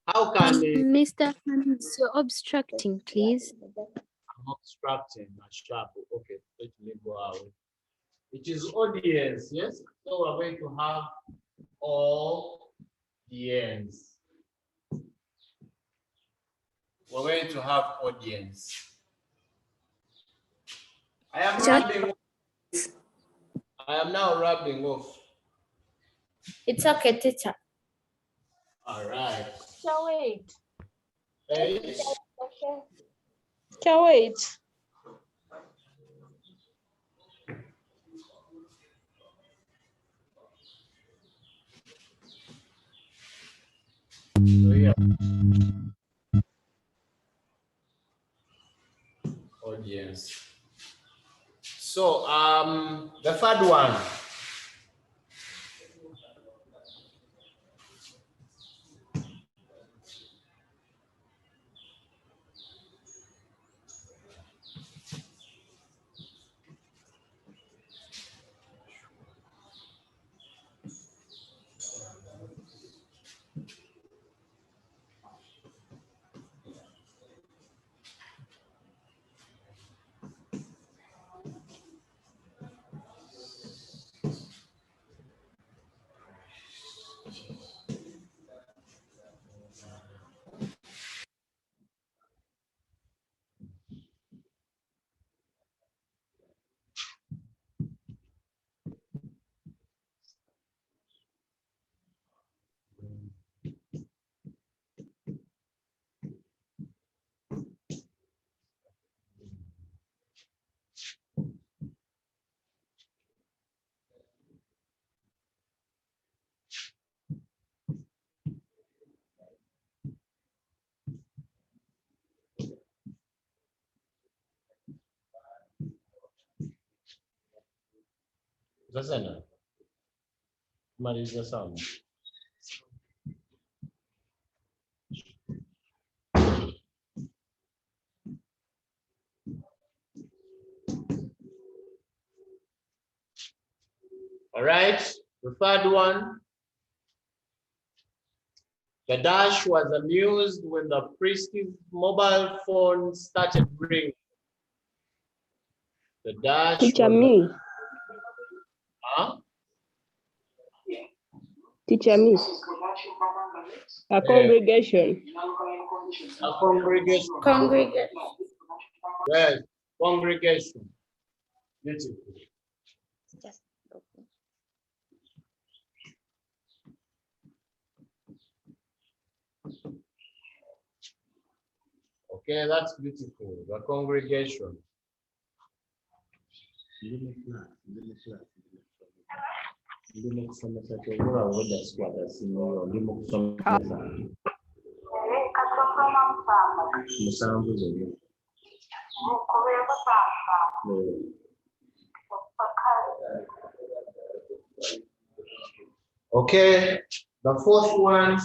How can Mr. Khamis, you're obstructing, please. I'm obstructing my sharp. Okay, let me go out. It is audience, yes? So we're going to have audience. We're going to have audience. I am now rubbing off. It's okay, teacher. All right. Shall wait. Hey. Shall wait. So yeah. Audience. So the third one. Zasana. Maliza sana. All right, the third one. The dash was amused when the priest's mobile phone started ringing. The dash. Teacher, me. Huh? Teacher Miss. A congregation. A congregation. Congregate. Yes, congregation. Beautiful. Okay, that's beautiful. The congregation. Okay, the fourth one.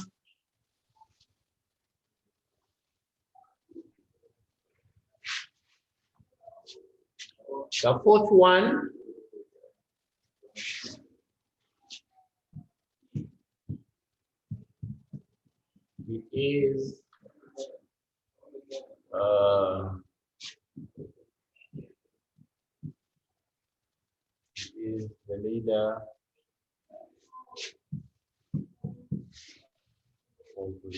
The fourth one is the leader of the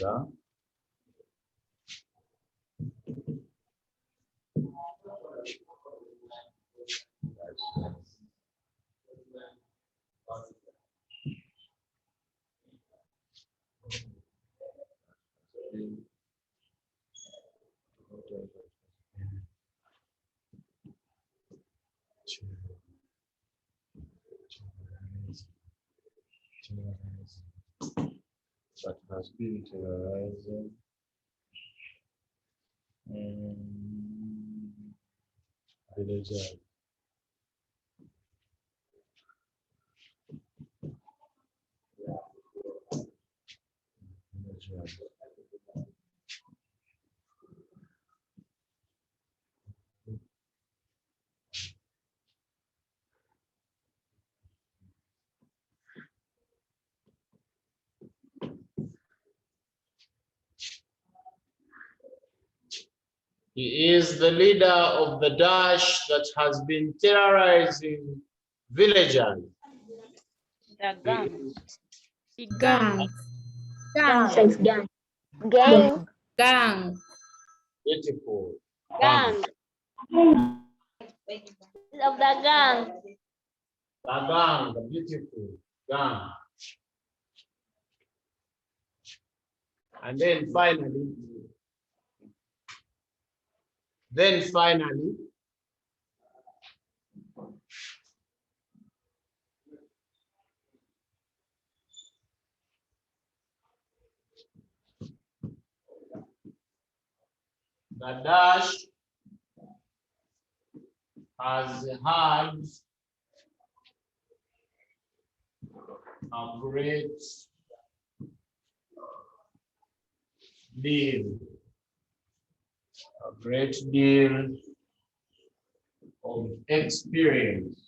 that has been terrorizing villagers. He is the leader of the dash that has been terrorizing villagers. The gang. Gang. Gang. Gang. Gang. Beautiful. Gang. Of the gang. The gang, the beautiful gang. And then finally, the dash has had a great deal of experience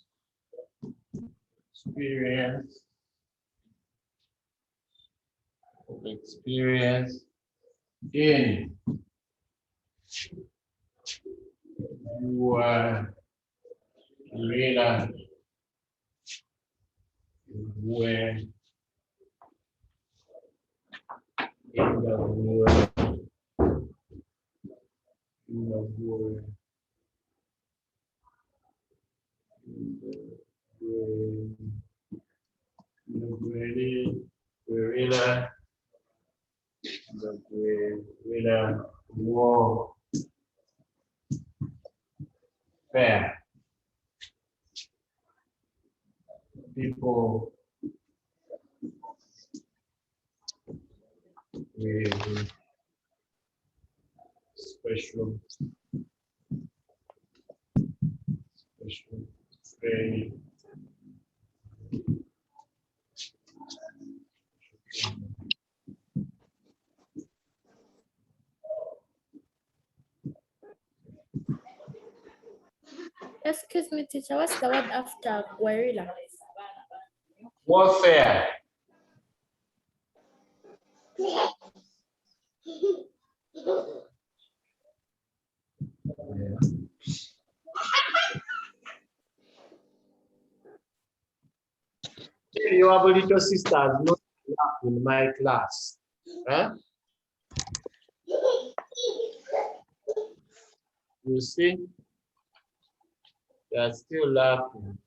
in your reader where in the world war fair. People with special training. Excuse me, teacher. What's the word after guerrilla? Warfare. your little sister has not laughed in my class. Huh? You see, they are still laughing.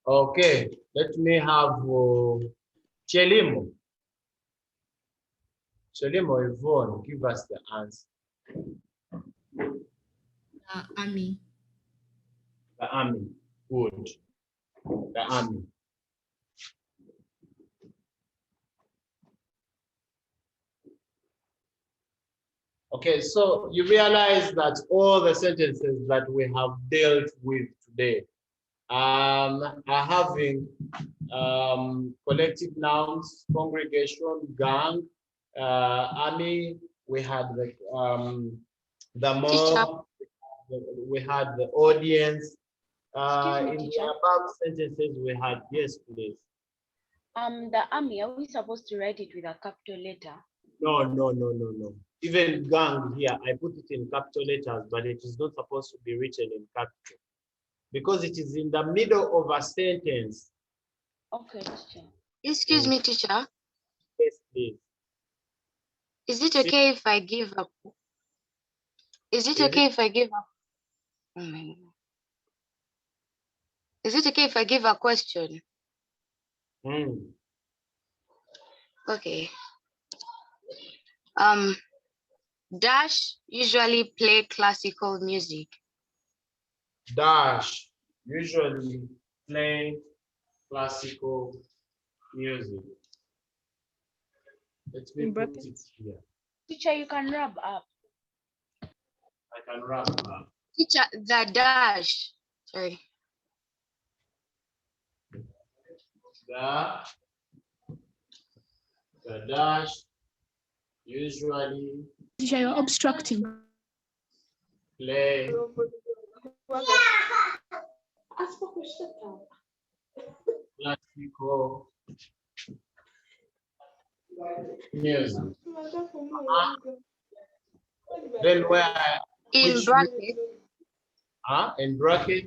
Okay, let me have Chelimo. Chelimo Yvonne, give us the answer. Army. The army. Good. The army. Okay, so you realize that all the sentences that we have dealt with today are having collective nouns, congregation, gang, army. We had the mob. We had the audience. Excuse me, In the teacher. above sentences, we had, yes, please. The army, are we supposed to write it with a capital letter? No, no, no, no, no. Even gang here, I put it in capital letters, but it is not supposed to be written in capital because it is in the middle of a sentence. Okay, teacher. Excuse me, teacher. Yes, please. Is it okay if I give a? Is it okay if I give a? Oh my God. Is it okay if I give a question? Okay. Dash usually play classical music. Dash usually play classical music. Let me put it here. Teacher, you can rub up. I can wrap up. Teacher, the dash. Sorry. The dash usually Teacher, you're obstructing. Play classical music. Then where? In bracket. In bracket.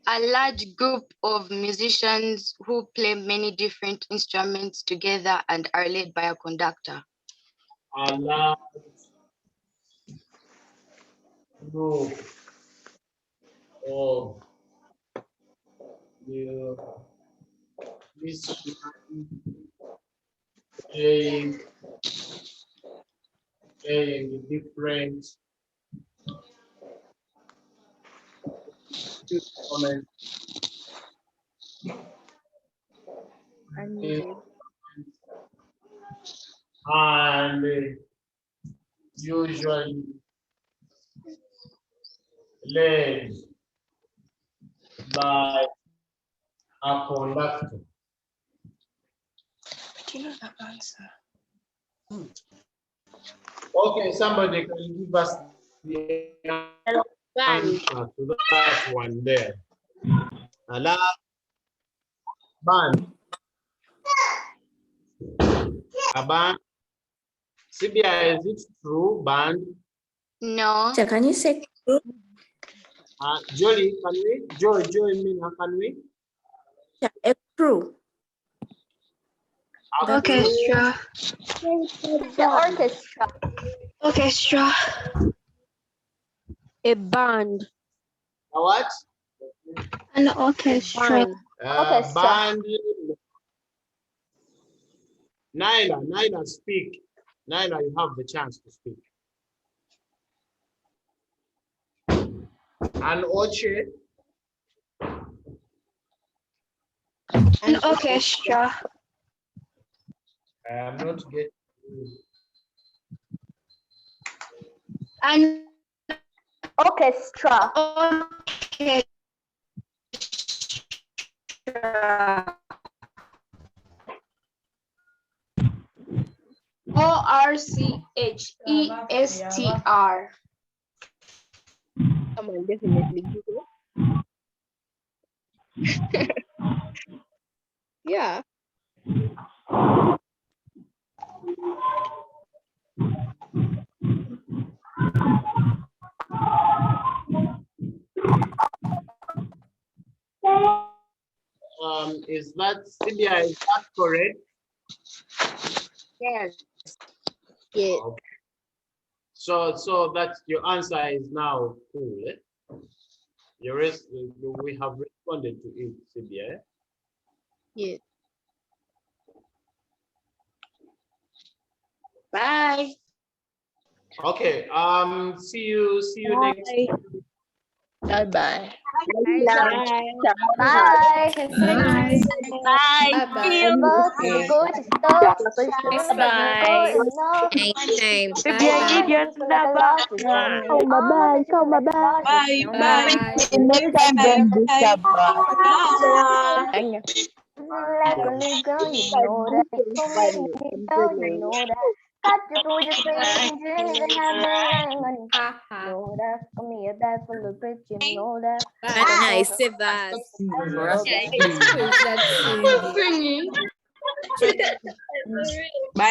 A large group of musicians who play many different instruments together and are led by a conductor. A large group of musicians playing different instruments. And usually led by a conductor. Do you know the answer? Okay, somebody can give us the answer to that one there. Hello? Band. A band. Sibia, is it true, band? No. So can you say true? Jolie, can we? Joy, Mina, can we? Yeah, it's true. Orchestra. The orchestra. Orchestra. A band. A what? An orchestra. Band. Naila, speak. Naila, you have the chance to speak. An orchard. An orchestra. I am not getting. An orchestra. orchestra. Someone definitely Google. Yeah. Is Cynthia, is that correct? Yes. Yes. Okay. So that your answer is now cool. Eh? We have responded to it, Cynthia. Eh? Yes. Bye. Okay. See you next. Bye bye. Bye. Bye. Bye. Bye. Anytime. Baby, Bye-bye. Gideon's number. Bye. Bye. Bye. Next time, don't disturb us. Bye. Girl, you know that. So many girl, you know that. Got to go just saying, dreams and have been lying on you. Know that. For me, a bag full of bricks, you know that. But nice, Sebas. Okay. Who is that singing? Singing.